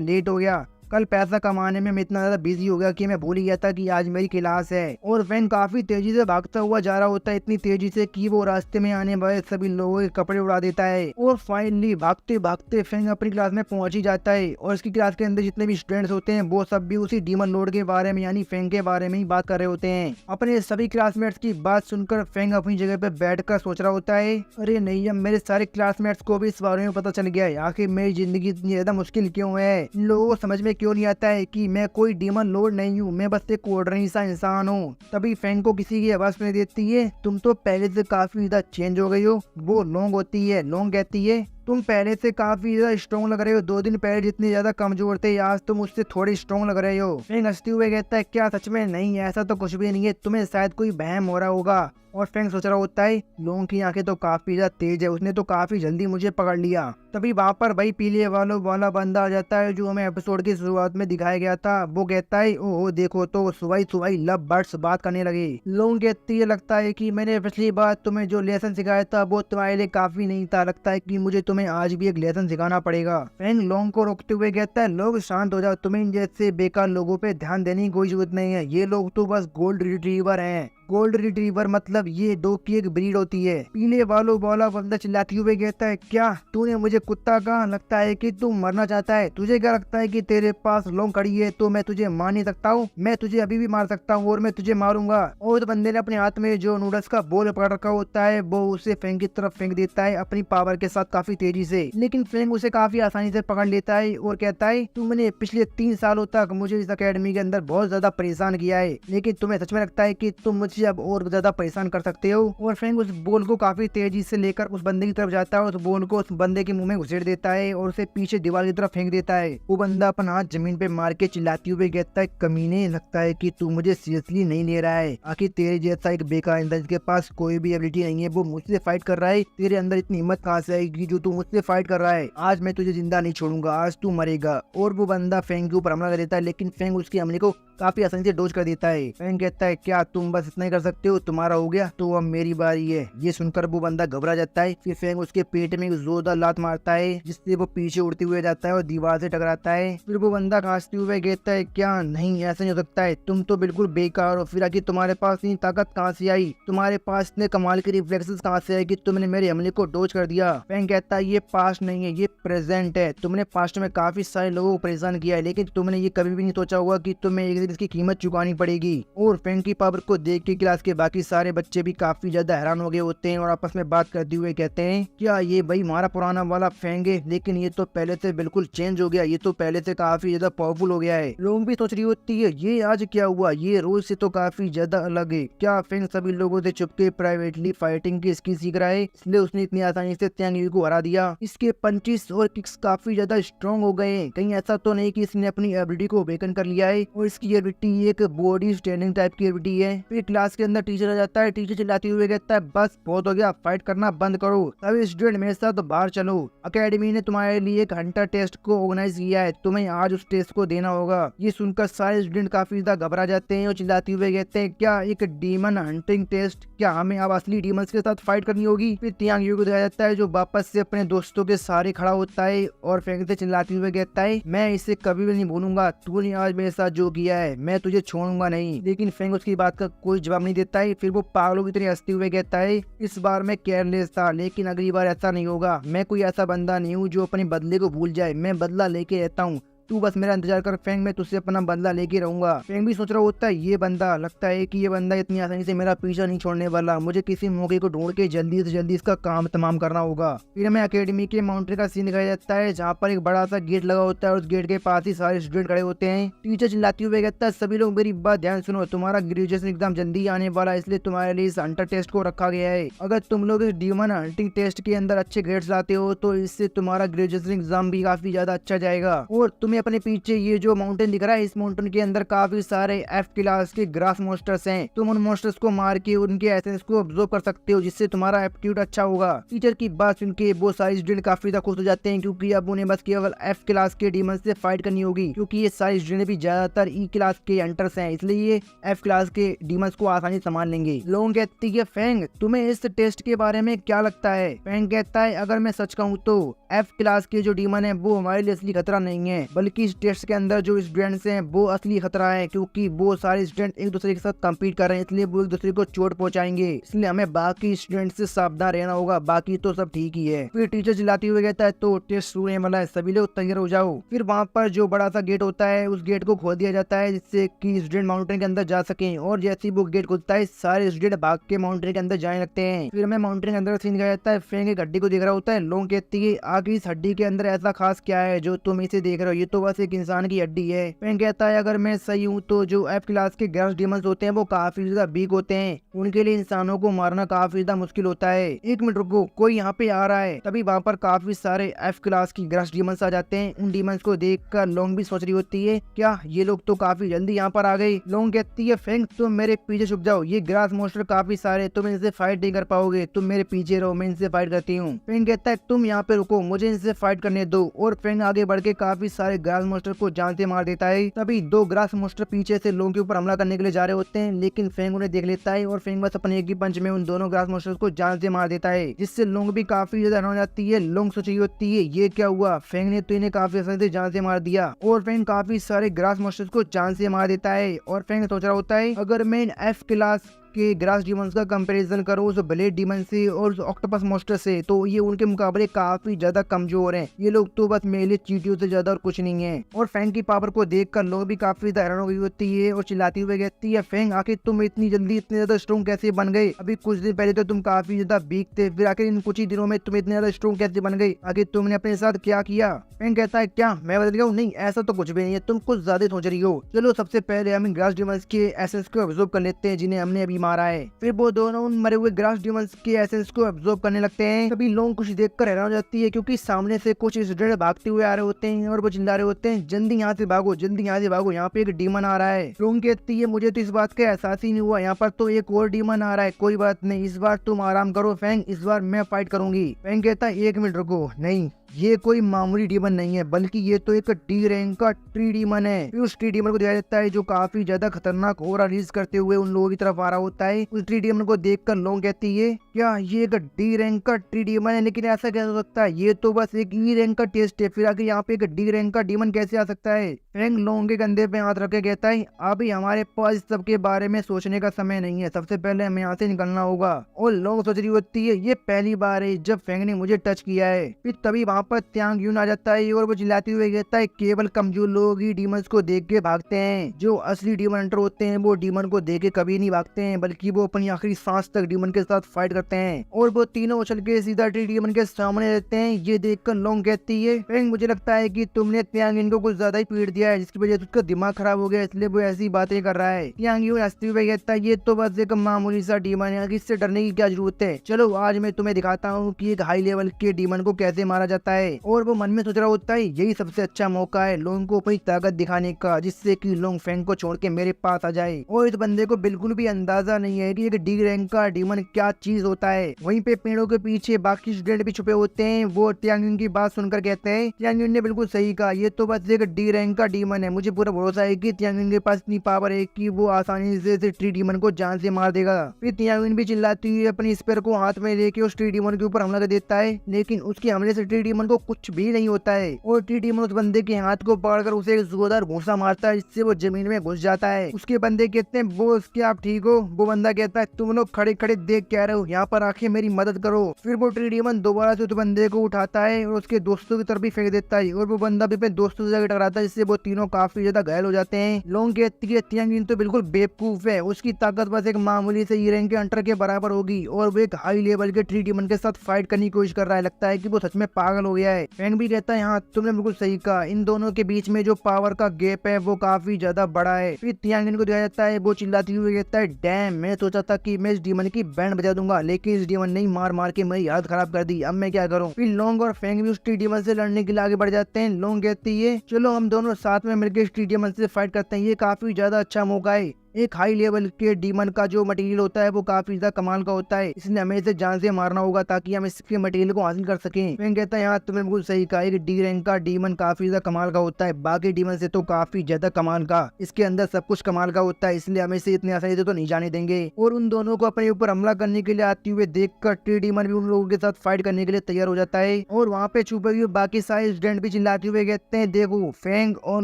लेट हो गया, कल पैसा कमाने में मैं इतना ज्यादा बिजी हो गया कि मैं भूल ही गया था कि आज मेरी क्लास है। और फैंग काफी तेजी से भागता हुआ जा रहा होता है, इतनी तेजी से कि वो रास्ते में आने वाले सभी लोगों के कपड़े उड़ा देता है। और फाइनली भागते भागते फैंग अपनी क्लास में पहुंच ही जाता है और इसकी क्लास के अंदर जितने भी स्टूडेंट्स होते हैं वो सब भी उसी डीमन लॉर्ड के बारे में यानी फैंग के बारे में ही बात कर रहे होते हैं। अपने सभी क्लासमेट्स की बात सुनकर फैंग अपनी जगह पे बैठ कर सोच रहा होता है अरे नहीं अब मेरे सारे क्लासमेट्स को भी इस बारे में पता चल गया है, आखिर मेरी जिंदगी इतनी ज्यादा मुश्किल क्यों है, इन लोगों को समझ में क्यों नहीं आता है कि मैं कोई डीमन लॉर्ड नहीं हूँ, मैं बस एक ऑर्डिनरी सा इंसान हूँ। तभी फैंग को किसी की आवाज सुनाई देती है तुम तो पहले से काफी ज्यादा चेंज हो गई हो। वो लोंग होती है, लोंग कहती है तुम पहले से काफी ज्यादा स्ट्रॉन्ग लग रहे हो, 2 दिन पहले जितने ज्यादा कमजोर थे आज तुम उससे थोड़े स्ट्रॉन्ग लग रहे हो। फैंग हंसते हुए कहता है क्या सच में? नहीं ऐसा तो कुछ भी नहीं है, तुम्हें शायद कोई वहम हो रहा होगा। और फैंग सोच रहा होता है लोंग की आंखें तो काफी ज्यादा तेज है, उसने तो काफी जल्दी मुझे पकड़ लिया। तभी वहाँ पर भाई पीले वालों वाला बंदा आ जाता है जो हमें एपिसोड की शुरुआत में दिखाया गया था। वो कहता है ओह देखो तो सुबह लव बर्ड्स बात करने लगे। लोंग कहती है लगता है कि मैंने पिछली बार तुम्हें जो लेसन सिखाया था वो तुम्हारे लिए काफी नहीं था, लगता है कि मुझे तुम्हें आज भी एक लेसन सिखाना पड़ेगा। फैंग लोंग को रोकते हुए कहता है लोग शांत हो जाओ, तुम्हें इन जैसे बेकार लोगों पे ध्यान देने की कोई जरूरत नहीं है, ये लोग तो बस गोल्ड रिट्रीवर हैं। गोल्ड रिट्रीवर मतलब ये डॉग की एक ब्रीड होती है। पीले वालों वाला बंदा चिल्लाते हुए कहता है क्या तूने मुझे कुत्ता कहा, लगता है कि तू मरना चाहता है, तुझे क्या लगता है कि तेरे पास लोंग खड़ी है तो मैं तुझे मार नहीं सकता हूँ, मैं तुझे अभी भी मार सकता हूँ और मैं तुझे मारूंगा। और बंदे ने अपने हाथ में जो नूडल्स का बोल पकड़ रखा होता है वो उसे फैंग की तरफ फेंक देता है अपनी पावर के साथ काफी तेजी से, लेकिन फैंग उसे काफी आसानी से पकड़ लेता है और कहता है तुमने पिछले 3 सालों तक मुझे इस अकेडमी के अंदर बहुत ज्यादा परेशान किया है, लेकिन तुम्हें सच में लगता है कि तुम मुझे अब और ज्यादा परेशान कर सकते हो। और फैंग उस बोल को काफी तेजी से लेकर उस बंदे की तरफ जाता है और उस बोल को उस बंदे के मुंह में घुसेड़ देता है और उसे पीछे दीवार की तरफ फेंक देता है। वो बंदा अपना हाथ जमीन पे मार के चिल्लाते हुए कहता है कमीने, लगता है कि तू मुझे सीरियसली नहीं ले रहा है, आखिर तेरे जैसा एक बेकार इंसान जिसके पास कोई भी एबिलिटी नहीं है वो मुझसे फाइट कर रहा है, तेरे अंदर इतनी हिम्मत कहाँ से आएगी जो तू मुझसे फाइट कर रहा है, आज मैं तुझे जिंदा नहीं छोड़ूंगा, आज तू मरेगा। और वो बंदा फैंग के ऊपर हमला कर देता है, लेकिन फैंग उसके हमले को काफी आसानी से डोज कर देता है। फैंग कहता है क्या तुम बस इतना ही कर सकते हो, तुम्हारा हो गया तो अब मेरी बारी है। ये सुनकर वो बंदा घबरा जाता है। फिर फैंग उसके पेट में जोरदार लात मारता है जिससे वो पीछे उड़ते हुए जाता है और दीवार से टकराता है। फिर वो बंदा खांसते हुए कहता है क्या नहीं ऐसा नहीं हो सकता है, तुम तो बिल्कुल बेकार हो, फिर आखिर तुम्हारे पास इतनी ताकत कहाँ से आई, तुम्हारे पास इतने कमाल के रिफ्लेक्सेस कहाँ से आए कि तुमने मेरे हमले को डोज कर दिया। फैंग कहता है ये पास्ट नहीं है, ये प्रेजेंट है, तुमने पास्ट में काफी सारे लोगों को परेशान किया है, लेकिन तुमने ये कभी भी नहीं सोचा होगा कि तुम्हें एक दिन शायद इसकी कीमत चुकानी पड़ेगी। और फेंग की पावर को देख के क्लास के बाकी सारे बच्चे भी काफी ज्यादा हैरान हो गए होते हैं और आपस में बात करते हुए कहते हैं, क्या ये भाई हमारा पुराना वाला फेंग है, लेकिन ये तो पहले से बिल्कुल चेंज हो गया, ये तो पहले से काफी ज्यादा पावरफुल हो गया है। लोग भी सोच रही होती है ये आज क्या हुआ, ये रोज से तो काफी ज्यादा अलग है। क्या फेंग सभी लोगों से चुपके प्राइवेटली फाइटिंग की स्किल सीख रहा है, इसलिए उसने इतनी आसानी से त्यांग यू को हरा दिया। इसके पंचेस और किक्स काफी ज्यादा स्ट्रॉन्ग हो गए हैं। कहीं ऐसा तो नहीं कि इसने अपनी एबिलिटी को अवेकन कर लिया है और इसकी एबिलिटी एक बॉडी स्टैंडिंग टाइप की एबिलिटी है। फिर क्लास के अंदर टीचर आ जाता है, टीचर चिल्लाते हुए कहता है, बस बहुत हो गया, फाइट करना बंद करो, सभी स्टूडेंट मेरे साथ बाहर चलो। अकेडमी ने तुम्हारे लिए एक हंटर टेस्ट को ऑर्गेनाइज किया है, तुम्हें आज उस टेस्ट को देना होगा। ये सुनकर सारे स्टूडेंट काफी ज्यादा घबरा जाते हैं और चिल्लाते हुए कहते हैं, क्या एक डीमन हंटिंग टेस्ट, क्या हमें अब असली डीमंस के साथ फाइट करनी होगी। फिर त्यांग यू को दिखाया जाता है जो वापस से अपने दोस्तों के सहारे खड़ा होता है और फेंग से चिल्लाते हुए कहता है, मैं इसे कभी भी नहीं भूलूंगा, तूने आज मेरे साथ जो किया है, मैं तुझे छोड़ूंगा नहीं। लेकिन फेंग उसकी बात का कोई जवाब नहीं देता है। फिर वो पागलों की तरह हंसते हुए कहता है, इस बार मैं केयरलेस था, लेकिन अगली बार ऐसा नहीं होगा। मैं कोई ऐसा बंदा नहीं हूँ जो अपने बदले को भूल जाए, मैं बदला लेके रहता हूँ, तू बस मेरा इंतजार कर फेंग, मैं तुझसे अपना बदला लेके रहूंगा। फेंग भी सोच रहा होता है, ये बंदा लगता है कि ये बंदा इतनी आसानी से मेरा पीछा नहीं छोड़ने वाला, मुझे किसी मौके को ढूंढ के जल्दी से जल्दी इसका काम तमाम करना होगा। फिर हमें अकेडमी के माउंटेन का सीन दिखाया जाता है जहाँ पर एक बड़ा सा गेट लगा होता है और उस गेट के पास ही सारे स्टूडेंट खड़े होते हैं। टीचर चिल्लाती हुए कहता है, सभी लोग मेरी बात ध्यान सुनो, तुम्हारा ग्रेजुएशन एग्जाम जल्दी आने वाला है, इसलिए तुम्हारे लिए इस हंटर टेस्ट को रखा गया है। अगर तुम लोग इस डीमन हंटिंग टेस्ट के अंदर अच्छे ग्रेड्स लाते हो तो इससे तुम्हारा ग्रेजुएशन एग्जाम भी काफी ज्यादा अच्छा जाएगा। और तुम्हें अपने पीछे ये जो माउंटेन दिख रहा है, इस माउंटेन के अंदर काफी सारे एफ क्लास के ग्रास मॉन्स्टर्स हैं। तुम उन मॉन्स्टर्स को मार के उनके एसेंस को ऑब्जर्व कर सकते हो, जिससे तुम्हारा एप्टीट्यूड अच्छा होगा। टीचर की बात सुन के वो सारे स्टूडेंट काफी ज्यादा खुश हो जाते हैं, क्योंकि अब उन्हें बस केवल एफ क्लास के डीमंस से फाइट करनी होगी, क्योंकि ये सारे स्टूडेंट भी ज्यादातर ई क्लास के हंटर्स हैं, इसलिए ये एफ क्लास के डीमंस को आसानी संभाल लेंगे। लोग कहती है, फेंग तुम्हें इस टेस्ट के बारे में क्या लगता है। फेंग कहता है, अगर मैं सच कहूँ तो एफ क्लास के जो डीमन है वो हमारे लिए असली खतरा नहीं है, बल्कि इस टेस्ट के अंदर जो स्टूडेंट्स हैं वो असली खतरा है, क्योंकि वो सारे स्टूडेंट एक दूसरे के साथ कम्पीट कर रहे हैं, इसलिए वो एक दूसरे को चोट पहुंचाएंगे, इसलिए हमें बाकी स्टूडेंट से सावधान रहना होगा, बाकी तो सब ठीक ही है। फिर टीचर चिल्लाते हुए कहता है, तो टेस्ट शुरू होने वाला है, सभी लोग तैयार हो जाओ। फिर वहाँ पर जो बड़ा सा गेट होता है उस गेट को खोल दिया जाता है, जिससे कि स्टूडेंट माउंटेन के अंदर जा सके, और जैसे ही वो गेट खुलता है सारे स्टूडेंट भाग के माउंटेन के अंदर जाने लगते हैं। फिर हमें माउंटेन के अंदर सीन दिखाया जाता है, फेंग एक हड्डी को देख रहा होता है। लोग कहती है, आखिर इस हड्डी के अंदर ऐसा खास क्या है जो तुम इसे देख रहे हो, ये तो बस एक इंसान की हड्डी है। फेंग कहता है, अगर मैं सही हूँ तो जो एफ क्लास के ग्रास डीमंस होते हैं वो काफी ज्यादा वीक होते हैं, उनके लिए इंसानों को मारना काफी ज्यादा मुश्किल होता है। एक मिनट रुको, कोई यहाँ पे आ रहा है। तभी वहाँ पर काफी सारे एफ क्लास की ग्रास डीमंस आ जाते हैं। उन डीमंस को देखकर लोंग भी सोच रही होती है, क्या ये लोग तो काफी जल्दी यहाँ पर आ गए। लोंग कहती है, फेंग तुम मेरे पीछे छुप जाओ, ये ग्रास मॉन्स्टर काफी सारे, तुम इनसे फाइट नहीं कर पाओगे, तुम मेरे पीछे रहो, मैं इनसे फाइट करती हूँ। फेंग कहता है, तुम यहाँ पे रुको, मुझे इनसे फाइट करने दो। और फेंग आगे बढ़ के काफी सारे ग्रास मॉन्स्टर को जान से मार देता है। तभी दो ग्रास मॉन्स्टर पीछे से लोगों के ऊपर हमला करने के लिए जा रहे होते हैं, लेकिन फेंग उन्हें देख लेता है और फेंग बस अपने एक ही पंच में उन दोनों ग्रास मॉन्स्टर्स को जान से मार देता है, जिससे लोंग भी काफी ज्यादा हो जाती है। लोंग सोच रही होती है, ये क्या हुआ, फेंग ने तो इन्हें काफी आसानी से जान से मार दिया। और फेंग काफी सारे ग्रास मॉन्स्टर्स को जान से मार देता है। और फेंग सोच रहा होता है, अगर मैं इन एफ क्लास के ग्रास डीमंस का कंपैरिजन करो उस ब्लेड डीमन से और उस ऑक्टोपस मॉन्स्टर से, तो ये उनके मुकाबले काफी ज्यादा कमजोर हैं। ये लोग तो बस मेले चींटियों से ज्यादा और कुछ नहीं है। और फेंग की पावर को देखकर लोग भी काफी हैरान हो गई होती है और चिल्लाती हुए कहती है, फेंग आखिर तुम इतनी जल्दी इतने ज्यादा स्ट्रॉन्ग कैसे बन गए, अभी कुछ दिन पहले तो तुम काफी ज्यादा वीक थे, फिर आखिर इन कुछ ही दिनों में तुम इतने ज्यादा स्ट्रॉन्ग कैसे बन गए, आखिर तुमने अपने साथ क्या किया। फेंग कहता है, क्या मैं बदल गया हूँ, नहीं ऐसा तो कुछ भी नहीं है, तुम कुछ ज्यादा सोच रही हो। चलो सबसे पहले हम ग्रास डीमंस के एसेंस को ऑब्जर्व कर लेते हैं जिन्हें हमने अभी मारा है। फिर वो दोनों उन मरे हुए ग्रास डीमंस के एसेंस को ऑब्जर्व करने लगते हैं। तभी लोग कुछ देखकर हैरान हो जाती है, क्योंकि सामने से कुछ स्टूडेंट भागते हुए आ रहे होते हैं और वो चिल्ला रहे होते हैं, जल्दी यहाँ से भागो, जल्दी यहाँ से भागो, यहाँ पे एक डीमन आ रहा है। लोग कहती है, मुझे तो इस बात का एहसास ही नहीं हुआ, यहाँ पर तो एक और डीमन आ रहा है। कोई बात नहीं, इस बार तुम आराम करो फेंग, इस बार मैं फाइट करूंगी। फेंग कहता है, एक मिनट रुको, नहीं ये कोई मामूली डीमन नहीं है, बल्कि ये तो एक डी रैंक का ट्री डीमन है। फिर उस ट्री डीमन को दिखाया जाता है जो काफी ज्यादा खतरनाक और रिलीज करते हुए उन लोगों की तरफ आ रहा होता है। उस ट्री डीमन को देखकर लोग कहती है, क्या ये एक डी रैंक का ट्री डीमन है, लेकिन ऐसा कैसे हो सकता है, ये तो बस एक ई रैंक का टेस्ट है, फिर आगे यहाँ पे एक डी रैंक का डीमन कैसे आ सकता है। फेंग लोगों के कंधे पे हाथ रख के कहता है, अभी हमारे पास इस सब के बारे में सोचने का समय नहीं है, सबसे पहले हमें यहाँ से निकलना होगा। और लोग सोच रही होती है, ये पहली बार है जब फेंग ने मुझे टच किया है। फिर तभी वहाँ वहाँ पर त्यांग यून आ जाता है और वो चिल्लाते हुए कहता है केवल कमजोर लोग ही डीमंस को देख के भागते हैं। जो असली डीमन हंटर होते हैं वो डीमन को देख के कभी नहीं भागते हैं, बल्कि वो अपनी आखिरी सांस तक डीमन के साथ फाइट करते हैं। और वो तीनों उछल के सीधा ट्री डीमन के सामने रहते हैं। ये देखकर लोंग कहती है फेंग मुझे लगता है कि तुमने त्यांग यून को कुछ ज्यादा ही पीट दिया है, जिसकी वजह से उसका दिमाग खराब हो गया, इसलिए वो ऐसी बातें कर रहा है। त्यांग यून हंसते हुए कहता है ये तो बस एक मामूली सा डीमन है, इससे डरने की क्या जरूरत है। चलो आज मैं तुम्हें दिखाता हूँ कि एक हाई लेवल के डीमन को कैसे मारा जाता है। और वो मन में सोच रहा होता है यही सबसे अच्छा मौका है लोंग को अपनी ताकत दिखाने का, जिससे कि लोंग फेंग को छोड़ के मेरे पास आ जाए। और इस बंदे को बिल्कुल भी अंदाजा नहीं है कि एक डी रैंक का डीमन क्या चीज होता है। वहीं पे पेड़ों के पीछे बाकी स्टूडेंट भी छुपे होते हैं। वो त्यांग यून की बात सुनकर कहते हैं त्यांग यून ने बिल्कुल सही कहा, ये तो बस एक डी रैंक का डीमन है। मुझे पूरा भरोसा है कि त्यांग यून के पास इतनी पावर है कि वो आसानी से इस ट्री डीमन को जान से मार देगा। फिर त्यांग यून भी चिल्लाती हुई अपनी स्पेयर को हाथ में लेके उस ट्री डीमन के ऊपर हमला कर देता है, लेकिन उसके हमले से ट्री डीमन को कुछ भी नहीं होता है। और ट्री डीमन उस बंदे के हाथ को पकड़कर उसे एक जोरदार घूंसा मारता है, जिससे वो जमीन में घुस जाता है। उसके बंदे कहते हैं बोस क्या आप ठीक हो? वो बंदा कहता है तुम लोग खड़े खड़े देख क्या रहे हो, यहाँ पर आके मेरी मदद करो। फिर वो ट्री डीमन दोबारा से उस बंदे को उठाता है और उसके दोस्तों की तरफ भी फेंक देता है, और वो बंदा भी अपने दोस्तों से जाकर टकराता है, जिससे वो तीनों काफी ज्यादा घायल हो जाते हैं। लोंग कहती है त्यांग यून तो बिल्कुल बेवकूफ है, उसकी ताकत बस एक मामूली से ई रैंक के हंटर के बराबर होगी, और वो एक हाई लेवल के ट्री डीमन के साथ फाइट करने की कोशिश कर रहा है। लगता है कि वो सच में पागल हो गया है। फेंग भी कहता है हाँ तुमने बिल्कुल सही कहा, इन दोनों के बीच में जो पावर का गैप है वो काफी ज्यादा बड़ा है। फिर त्यांग यून को दिखाया जाता है, वो चिल्लाती हुई कहता है डैम मैं सोचा था कि मैं इस डीमन की बैंड बजा दूंगा, लेकिन इस डीमन ने मार मार के मेरी हालत खराब कर दी, अब मैं क्या करूँ। फिर लोंग और फेंग भी उस ट्री डीमन से लड़ने के लिए आगे बढ़ जाते हैं। लोंग कहती है चलो हम दोनों साथ में मिलकर इस ट्री डीमन से फाइट करते हैं, ये काफी ज्यादा अच्छा मौका है। एक हाई लेवल के डीमन का जो मटेरियल होता है वो काफी ज्यादा कमाल का होता है, इसलिए हमें इसे जान से मारना होगा ताकि हम इसके मटेरियल को हासिल कर सकें। फेंग कहता है यार तुमने बिल्कुल सही कहा, एक डी रैंक का डीमन काफी ज्यादा कमाल का होता है, बाकी डीमन से तो काफी ज्यादा कमाल का, इसके अंदर सब कुछ कमाल का होता है, इसलिए हमें इसे इतनी आसानी से तो नहीं जाने देंगे। और उन दोनों को अपने ऊपर हमला करने के लिए आते हुए देखकर ट्री डीमन भी उन लोगों के साथ फाइट करने के लिए तैयार हो जाता है। और वहाँ पे छुपे हुए बाकी सारे स्टूडेंट भी चिल्लाते हुए कहते हैं देखो फेंग और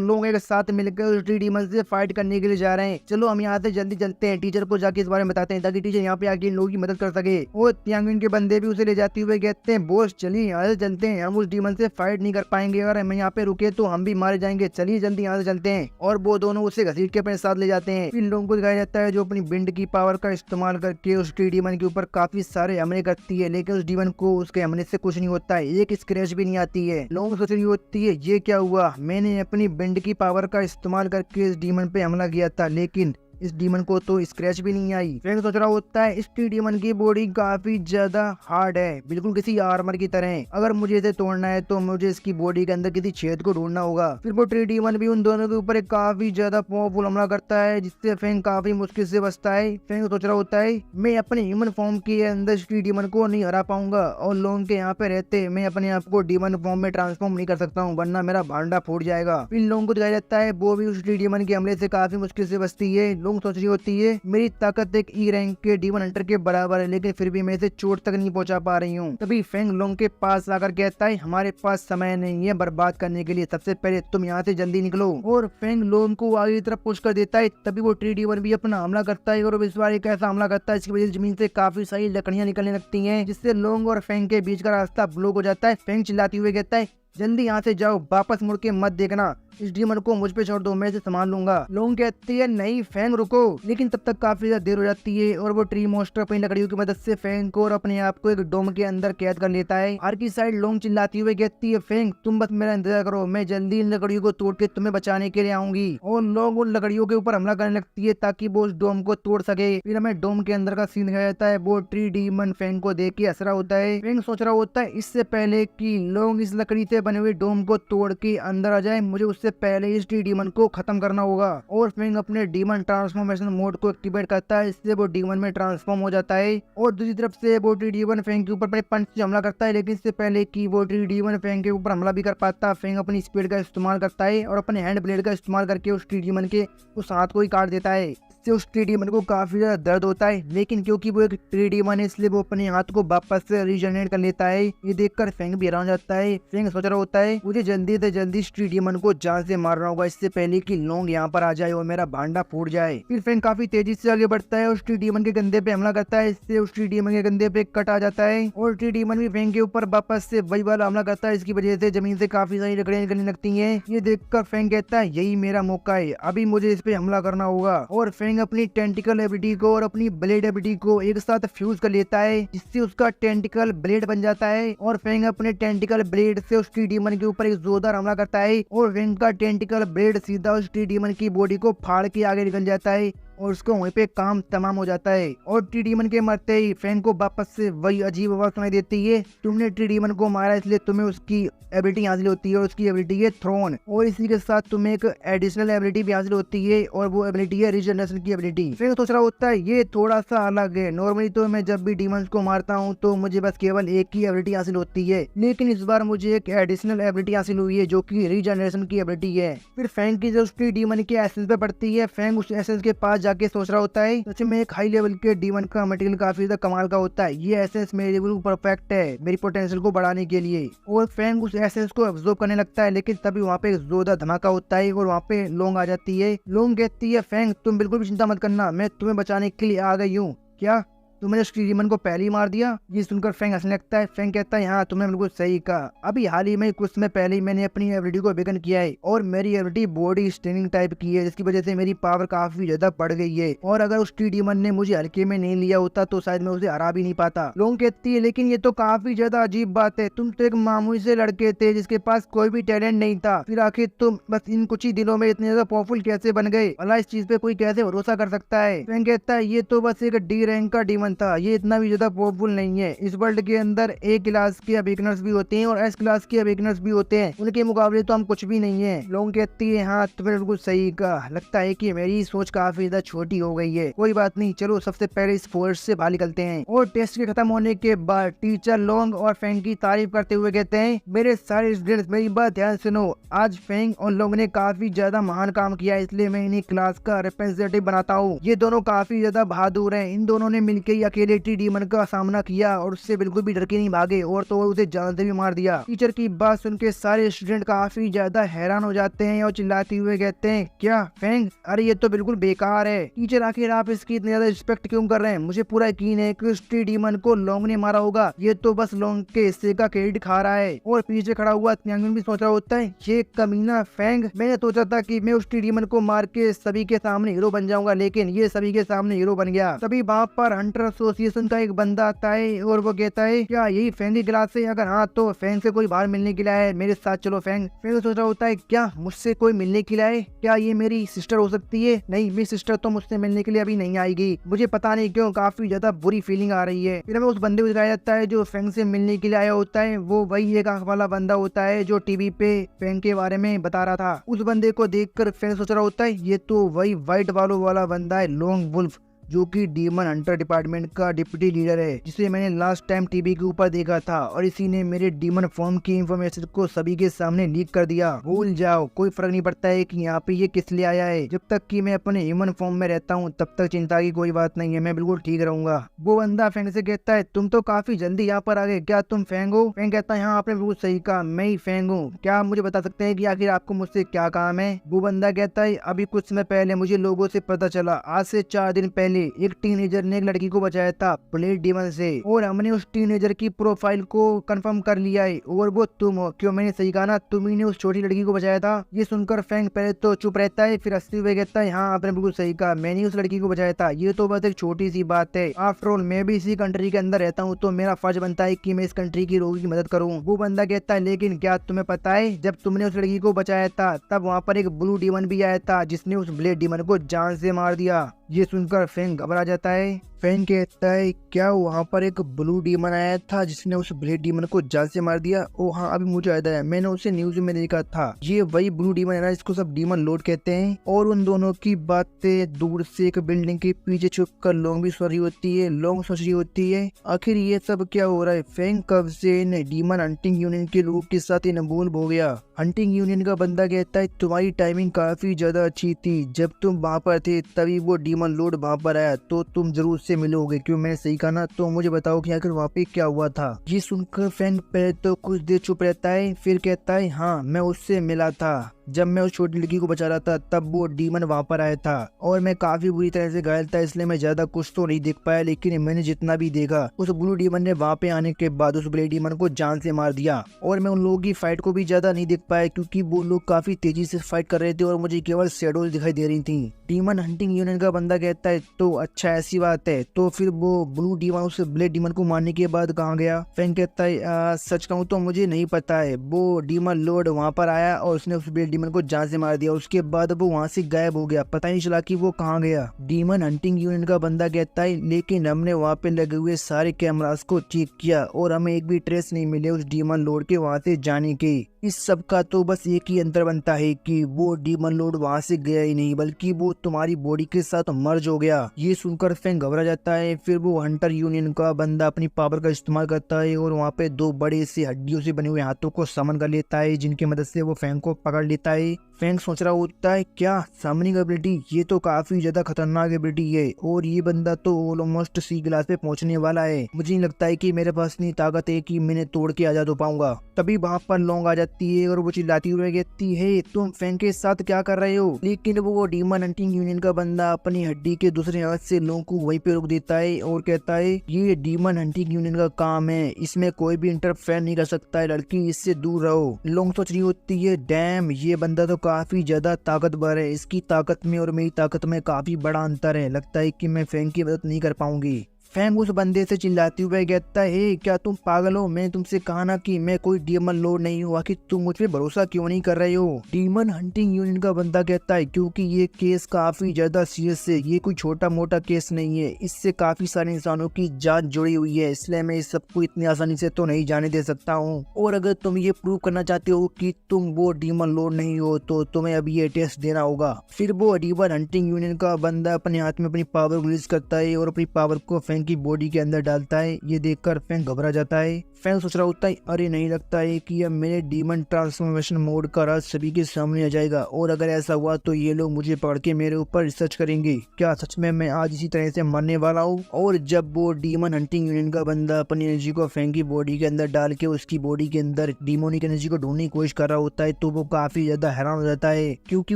लोग एक साथ मिलकर उस ट्री डीमन से फाइट करने के लिए जा रहे हैं, चलो हम यहाँ से जल्दी चलते हैं, टीचर को जाके इस बारे में बताते हैं ताकि टीचर यहाँ पे आके इन लोगों की मदद कर सके। और त्यांग यून के बंदे भी उसे ले जाते हुए कहते हैं बोस चलिए यहाँ से चलते हैं, हम उस डीमन से फाइट नहीं कर पाएंगे, अगर हम यहाँ पे रुके तो हम भी मारे जाएंगे, चलिए जल्दी यहाँ से चलते हैं। और वो दोनों उसे घसीट के अपने साथ ले जाते हैं। फिर लोगों को दिखाया जाता है जो अपनी बिंड की पावर का इस्तेमाल करके उस ट्री डीमन के ऊपर काफी सारे हमले करती है, लेकिन उस डीमन को उसके हमले से कुछ नहीं होता है, एक स्क्रैच भी नहीं आती है। लोगों सोच रही होती है ये क्या हुआ, मैंने अपनी बिंड की पावर का इस्तेमाल करके इस डीमन पे हमला किया था, लेकिन इस डीमन को तो स्क्रैच भी नहीं आई। फेंग सोच रहा होता है इस ट्री डीमन की बॉडी काफी ज्यादा हार्ड है, बिल्कुल किसी आर्मर की तरह, अगर मुझे इसे तोड़ना है तो मुझे इसकी बॉडी के अंदर किसी छेद को ढूंढना होगा। फिर वो ट्री डीमन भी उन दोनों के ऊपर एक काफी ज्यादा पावरफुल हमला करता है, जिससे फेंग काफी मुश्किल से बचता है। फेंग सोच रहा होता है मैं अपने ह्यूमन फॉर्म के अंदर इस ट्री डीमन को नहीं हरा पाऊंगा, और लोगों के यहाँ पे रहते मैं अपने आप को डीमन फॉर्म में ट्रांसफॉर्म नहीं कर सकता हूँ, वरना मेरा भांडा फूट जाएगा। फिर लोगों को दिखाया जाता है वो भी उस ट्री डीमन के हमले से काफी मुश्किल से बचती है। लोग सोच रही होती है मेरी ताकत एक ई रैंक के डीमन हंटर के बराबर है, लेकिन फिर भी मैं इसे चोट तक नहीं पहुंचा पा रही हूँ। तभी फेंग लोंग के पास आकर कहता है हमारे पास समय नहीं है बर्बाद करने के लिए, सबसे पहले तुम यहाँ से जल्दी निकलो। और फेंग लोंग को आगे की तरफ पुश कर देता है। तभी वो ट्री डीमन भी अपना हमला करता है, और इस बार एक ऐसा हमला करता है जिसकी वजह से जमीन से काफी सारी लकड़ियां निकलने लगती है, जिससे लोंग और फेंग के बीच का रास्ता ब्लॉक हो जाता है। फेंग चिल्लाते हुए कहता है जल्दी यहाँ से जाओ, वापस मुड़ के मत देखना, इस डीमन को मुझ पे छोड़ दो, मैं इसे संभाल लूंगा। लोग कहते हैं नहीं फेंग रुको, लेकिन तब तक काफी ज्यादा देर हो जाती है, और वो ट्री मॉन्स्टर अपनी लकड़ियों की मदद से फेंग को और अपने आप को एक डोम के अंदर कैद कर लेता है। हर की साइड लोंग चिल्लाती हुए कहती है फेंग तुम बस मेरा इंतजार करो, मैं जल्दी इन लकड़ियों को तोड़ के तुम्हें बचाने के लिए आऊंगी। और लोग उन लकड़ियों के ऊपर हमला करने लगती है ताकि वो उस डोम को तोड़ सके। फिर हमें डोम के अंदर का सीन दिखाया जाता है। वो ट्री डीमन फेंग को देख के हंस रहा होता है। फेंग सोच रहा होता है इससे पहले कि लोग इस लकड़ी से बने हुए डोम को तोड़ के अंदर आ जाए, मुझे उससे पहले इस डीमन को खत्म करना होगा। और फेंग अपने डीमन ट्रांसफॉर्मेशन मोड को एक्टिवेट करता है, इससे वो डीमन में ट्रांसफॉर्म हो जाता है। और दूसरी तरफ से वो ट्री डीमन फेंग के ऊपर अपने पंच से हमला करता है, लेकिन इससे पहले कि वो ट्री डीमन फेंग के ऊपर हमला भी कर पाता, फेंग अपनी स्पीड का इस्तेमाल करता है और अपने हैंड ब्लेड का इस्तेमाल करके उस ट्री डीमन के उस हाथ को ही काट देता है। जिससे उस ट्री डीमन को काफी ज्यादा दर्द होता है, लेकिन क्योंकि वो एक ट्री डीमन है इसलिए वो अपने हाथ को वापस से रीजनरेट कर लेता है। ये देखकर फेंग भी हैरान हो जाता है। फेंग सोच रहा होता है मुझे जल्दी से जल्दी इस ट्री डीमन को जान से मारना होगा, इससे पहले कि लोंग यहाँ पर आ जाए और मेरा भांडा फूट जाए। फिर फेंग काफी तेजी से आगे बढ़ता है, उस ट्री डीमन के कंधे पे हमला करता है, इससे उस ट्री डीमन के कंधे पे कट आ जाता है और ट्री डीमन भी फेंग के ऊपर वापस से वही वाला हमला करता है। इसकी वजह से जमीन से काफी सारी लकड़ियां निकलने लगती हैं। ये देखकर फेंग कहता है यही मेरा मौका है, अभी मुझे इस पे हमला करना होगा। और फेंग अपनी टेंटिकल एबिलिटी को और अपनी ब्लेड एबिलिटी को एक साथ फ्यूज कर लेता है, जिससे उसका टेंटिकल ब्लेड बन जाता है। और फेंग अपने टेंटिकल ब्लेड से उस ट्री डीमन के ऊपर एक जोरदार हमला करता है और फेंग का टेंटिकल ब्लेड सीधा उस ट्री डीमन की बॉडी को फाड़ के आगे निकल जाता है और उसको वहीं पे काम तमाम हो जाता है। और ट्री डीमन के मरते ही फेंग को वापस से वही अजीब आवाज सुनाई देती है, तुमने ट्री डीमन को मारा इसलिए तुम्हें उसकी एबिलिटी हासिल होती है और उसकी एबिलिटी है थ्रोन। और इसी के साथ तुम्हें एक एडिशनल एबिलिटी भी हासिल होती है और वो एबिलिटी है रीजनरेशन की एबिलिटी। फेंग सोच रहा होता है ये थोड़ा सा अलग है, नॉर्मली तो मैं जब भी डीमंस को मारता हूँ तो मुझे बस केवल एक ही एबिलिटी हासिल होती है, लेकिन इस बार मुझे एक एडिशनल एबिलिटी हासिल हुई है जो की रीजनरेशन की एबिलिटी है। फिर फेंग की जो ट्री डीमन के एसेंस पे पड़ती है, फेंग उस एसेंस के पास जाके सोच रहा होता है सच में एक हाई लेवल के डीमन का मटेरियल काफी ज्यादा कमाल का होता है, ये एसेंस मेरे लिए परफेक्ट है मेरी पोटेंशियल को बढ़ाने के लिए। और फेंग उस एसेंस को एब्जॉर्ब करने लगता है, लेकिन तभी वहाँ पे एक जोरदार धमाका होता है और वहाँ पे लोंग आ जाती है। लोंग कहती है फेंग तुम बिल्कुल भी चिंता मत करना, मैं तुम्हें बचाने के लिए आ गई हूँ। क्या तुमने उस ट्री डीमन को पहले ही मार दिया? ये सुनकर फेंग हंसने लगता है। फेंग कहता है हाँ तुमने बिल्कुल सही कहा, अभी हाल ही में कुछ समय पहले ही मैंने अपनी एबिलिटी को अवेकन किया है और मेरी एबिलिटी बॉडी स्ट्रेनिंग टाइप की है, जिसकी वजह से मेरी पावर काफी ज्यादा बढ़ गई है और अगर उस ट्री डीमन ने मुझे हल्के में नहीं लिया होता तो शायद मैं उसे हरा भी नहीं पाता। लोंग कहती है लेकिन ये तो काफी ज्यादा अजीब बात है, तुम तो एक मामूली से लड़के थे जिसके पास कोई भी टैलेंट नहीं था, फिर आखिर तुम बस इन कुछ ही दिनों में इतने ज्यादा पावरफुल कैसे बन गए? भला इस चीज पे कोई कैसे भरोसा कर सकता है? फेंग कहता है ये तो बस एक डी रैंक का डीमन था, ये इतना भी ज्यादा पावरफुल नहीं है। इस वर्ल्ड के अंदर ए क्लास के अवेकनर्स भी होते हैं और एस क्लास के अवेकनर्स भी होते हैं, उनके मुकाबले तो हम कुछ भी नहीं है। लोग कहती है हाँ तुम्हें बिल्कुल सही कहा, लगता है कि मेरी सोच काफी ज्यादा छोटी हो गई है, कोई बात नहीं, चलो सबसे पहले इस फोर्स से बाहर निकलते हैं। और टेस्ट के खत्म होने के बाद टीचर लोंग और फेंग की तारीफ करते हुए कहते हैं मेरे सारे स्टूडेंट्स मेरी बात ध्यान सुनो, आज फेंग और लोंग ने काफी ज्यादा महान काम किया, इसलिए मैं इन्हें क्लास का रिप्रेजेंटेटिव बनाता हूँ। ये दोनों काफी ज्यादा बहादुर है, इन दोनों ने मिलकर ही अकेले ट्री डीमन का सामना किया और उससे बिल्कुल भी डर के नहीं भागे और तो उसे जान से भी मार दिया। टीचर की बात सुनकर सारे स्टूडेंट काफी ज्यादा हैरान हो जाते हैं और चिल्लाते हुए कहते हैं क्या फेंग, अरे ये तो बिल्कुल बेकार है। टीचर आखिर आप इसकी इतनी ज्यादा रिस्पेक्ट क्यों कर रहे हैं? मुझे पूरा यकीन है कि उस ट्री डीमन को लोंग ने मारा होगा, ये तो बस लोंग के हिस्से का क्रेडिट खा रहा है। और पीछे खड़ा हुआ त्यांगुन भी सोच रहा होता है ये कमीना फेंग, मैंने सोचा था कि मैं उस ट्री डीमन को मार के सभी के सामने हीरो बन जाऊंगा, लेकिन ये सभी के सामने हीरो बन गया। तभी वहाँ पर हंटर एसोसिएशन का एक बंदा आता है और वो कहता है क्या यही फेंग की क्लास है? अगर हाँ तो फेंग से कोई बाहर मिलने के लिए है, मेरे साथ चलो। फेंग सोच रहा होता है क्या मुझसे कोई मिलने के लिए आए? क्या ये मेरी सिस्टर हो सकती है? नहीं, मेरी सिस्टर तो मुझसे मिलने के लिए अभी नहीं आएगी, मुझे पता नहीं क्यों काफी ज्यादा बुरी फीलिंग आ रही है। फिर हमें उस बंदे को दिखाया जाता है जो फेंग से मिलने के लिए आया होता है, वो वही एक आंख वाला बंदा होता है जो टीवी पे फेंग के बारे में बता रहा था। उस बंदे को देखकर फेंग सोच रहा होता है ये तो वही व्हाइट बालों वाला बंदा है लोंग वुल्फ, जो कि डीमन हंटर डिपार्टमेंट का डिप्टी लीडर है, जिसे मैंने लास्ट टाइम टीवी के ऊपर देखा था और इसी ने मेरे डीमन फॉर्म की इंफॉर्मेशन को सभी के सामने लीक कर दिया। भूल जाओ, कोई फर्क नहीं पड़ता है कि यहाँ पे ये किस लिए आया है, जब तक कि मैं अपने ह्यूमन फॉर्म में रहता हूँ तब तक चिंता की कोई बात नहीं है, मैं बिल्कुल ठीक रहूंगा। वो बंदा फेंग से कहता है तुम तो काफी जल्दी यहाँ पर आ गए, क्या तुम फेंग हो? फेंग कहता है हाँ आपने बिल्कुल सही कहा, मैं ही फेंग हूँ। क्या आप मुझे बता सकते हैं कि आखिर आपको मुझसे क्या काम है? वो बंदा कहता है अभी कुछ समय पहले मुझे लोगों से पता चला, आज से 4 दिन पहले एक टीनेजर ने एक लड़की को बचाया था ब्लेड डीमन से और हमने उस टीनेजर की प्रोफाइल को कंफर्म कर लिया है और वो तुम हो। क्यों, मैंने सही कहा ना, तुम ही ने उस छोटी लड़की को बचाया था? ये सुनकर फेंग पहले तो चुप रहता है, फिर हंसते हुए कहता है हाँ आपने बिल्कुल सही कहा, मैंने उस लड़की को बचाया था, ये तो बस एक छोटी सी बात है। आफ्टर ऑल मैं भी इसी कंट्री के अंदर रहता हूँ तो मेरा फर्ज बनता है कि मैं इस कंट्री की लोगों की मदद करूँ। वो बंदा कहता है लेकिन क्या तुम्हें पता है जब तुमने उस लड़की को बचाया था तब वहाँ पर एक ब्लू डीमन भी आया था जिसने उस ब्लेड डीमन को जान से मार दिया। ये सुनकर फेंग घबरा जाता है। फैंग कहता है क्या वहाँ पर एक ब्लू डीमन आया था जिसने उस ब्लैक डीमन को जान से मार दिया। ओ हाँ, अभी मुझे याद आया, मैंने उसे न्यूज में देखा था। ये वही ब्लू डीमन है ना जिसको सब डीमन लॉर्ड कहते हैं। और उन दोनों की बातें दूर से एक बिल्डिंग के पीछे छुप कर लोंग भी सुन रही होती है। लोंग सोच रही होती है आखिर ये सब क्या हो रहा है। फैंग कब से इन डीमन हंटिंग यूनियन के लोगों के साथ इन्वॉल्व हो गया। हंटिंग यूनियन का बंदा कहता है तुम्हारी टाइमिंग काफी ज्यादा अच्छी थी, जब तुम वहाँ पर थे तभी वो डीमन लॉर्ड वहाँ पर आया, तो तुम जरूर से मिलोगे। क्यों, मैंने सही कहा ना। तो मुझे बताओ कि आखिर वहाँ पे क्या हुआ था। ये सुनकर फैंग पहले तो कुछ देर चुप रहता है, फिर कहता है हाँ मैं उससे मिला था। जब मैं उस छोटी लड़की को बचा रहा था तब वो डीमन वहाँ पर आया था और मैं काफी बुरी तरह से घायल था, इसलिए मैं ज्यादा कुछ तो नहीं देख पाया। लेकिन मैंने जितना भी देखा उस ब्लू डीमन ने वहाँ पे आने के बाद उस ब्लैक डीमन को जान से मार दिया। और मैं उन लोगों की फाइट को भी ज्यादा नहीं देख पाया क्योंकि वो लोग काफी तेजी से फाइट कर रहे थे और मुझे केवल शेडोज दिखाई दे रही थी। डीमन हंटिंग यूनियन का बंदा कहता है तो अच्छा ऐसी बात है, तो फिर वो ब्लू डीमन उस ब्लैक डीमन को मारने के बाद कहाँ गया। फैंग कहता है सच कहूँ तो मुझे नहीं पता है। वो डीमन लॉर्ड वहाँ पर आया और उसने उस ब्लैक डीमन को जान से मार दिया, उसके बाद वो वहाँ से गायब हो गया, पता नहीं चला कि वो कहाँ गया। डीमन हंटिंग यूनियन का बंदा कहता है लेकिन हमने वहाँ पे लगे हुए सारे कैमरास को चेक किया और हमें एक भी ट्रेस नहीं मिले उस डीमन लॉर्ड के वहाँ से जाने के। इस सब का तो बस एक ही अंतर बनता है कि वो डीमन लॉर्ड वहाँ से गया ही नहीं बल्कि वो तुम्हारी बॉडी के साथ मर्ज हो गया। ये सुनकर फैंग घबरा जाता है। फिर वो हंटर यूनियन का बंदा अपनी पावर का इस्तेमाल करता है और वहाँ पे दो बड़े से हड्डियों से बने हुए हाथों को समन कर लेता है जिनकी मदद से वो फैंग को पकड़ लेता है। फैंग सोच रहा होता है क्या समनिंग एबिलिटी, ये तो काफी ज्यादा खतरनाक एबिलिटी है और ये बंदा तो ऑलमोस्ट सी क्लास पे पहुंचने वाला है। मुझे नहीं लगता है कि मेरे पास इतनी ताकत है कि मैंने तोड़ के आजाद हो पाऊंगा। तभी वहाँ पर लोंग आ जाती है और वो चिल्लाती हुई कहती है तुम फैंग के साथ क्या कर रहे हो। लेकिन वो डीमन हंटिंग यूनियन का बंदा अपनी हड्डी के दूसरे हाथ से लोंग को वहीं पे रोक देता है और कहता है ये डीमन हंटिंग यूनियन का काम है, इसमें कोई भी इंटरफेयर नहीं कर सकता है, लड़की इससे दूर रहो। लोंग सोच रही होती है डैम ये बंदा तो काफी ज्यादा ताकतवर है, इसकी ताकत में और मेरी ताकत में काफी बड़ा अंतर है, लगता है कि मैं फैंग की मदद नहीं कर पाऊंगी। फैंग उस बंदे से चिल्लाते हुए कहता है क्या तुम पागल हो, मैंने तुमसे कहा ना कि मैं कोई डीमन लॉर्ड नहीं हूँ, आखिर तुम मुझ पे भरोसा क्यों नहीं कर रहे हो। डीमन हंटिंग यूनियन का बंदा कहता है क्योंकि ये केस काफी ज्यादा सीरियस है, ये कोई छोटा मोटा केस नहीं है, इससे काफी सारे इंसानों की जान जुड़ी हुई है, इसलिए मैं इस सबको इतनी आसानी से तो नहीं जाने दे सकता हूँ। और अगर तुम ये प्रूव करना चाहते हो कि तुम वो डीमन लॉर्ड नहीं हो तो तुम्हें अभी ये टेस्ट देना होगा। फिर वो डीमन हंटिंग यूनियन का बंदा अपने हाथ में अपनी पावर रिलीज करता है और अपनी पावर को फैंग की बॉडी के अंदर डालता है। ये देखकर फैंग घबरा जाता है। फैंग सोच रहा होता है अरे नहीं लगता है कि अब मेरे डीमन ट्रांसफॉर्मेशन मोड का राज सभी के सामने आ जाएगा और अगर ऐसा हुआ तो ये लोग मुझे पकड़ के मेरे ऊपर रिसर्च करेंगे। क्या सच में मैं आज इसी तरह से मरने वाला हूँ। और जब वो डीमन हंटिंग यूनियन का बंदा अपनी एनर्जी को फैंग की बॉडी के अंदर डाल के उसकी बॉडी के अंदर डीमोनिक एनर्जी को ढूंढने की कोशिश कर रहा होता है तो वो काफी ज्यादा हैरान हो जाता है क्योंकि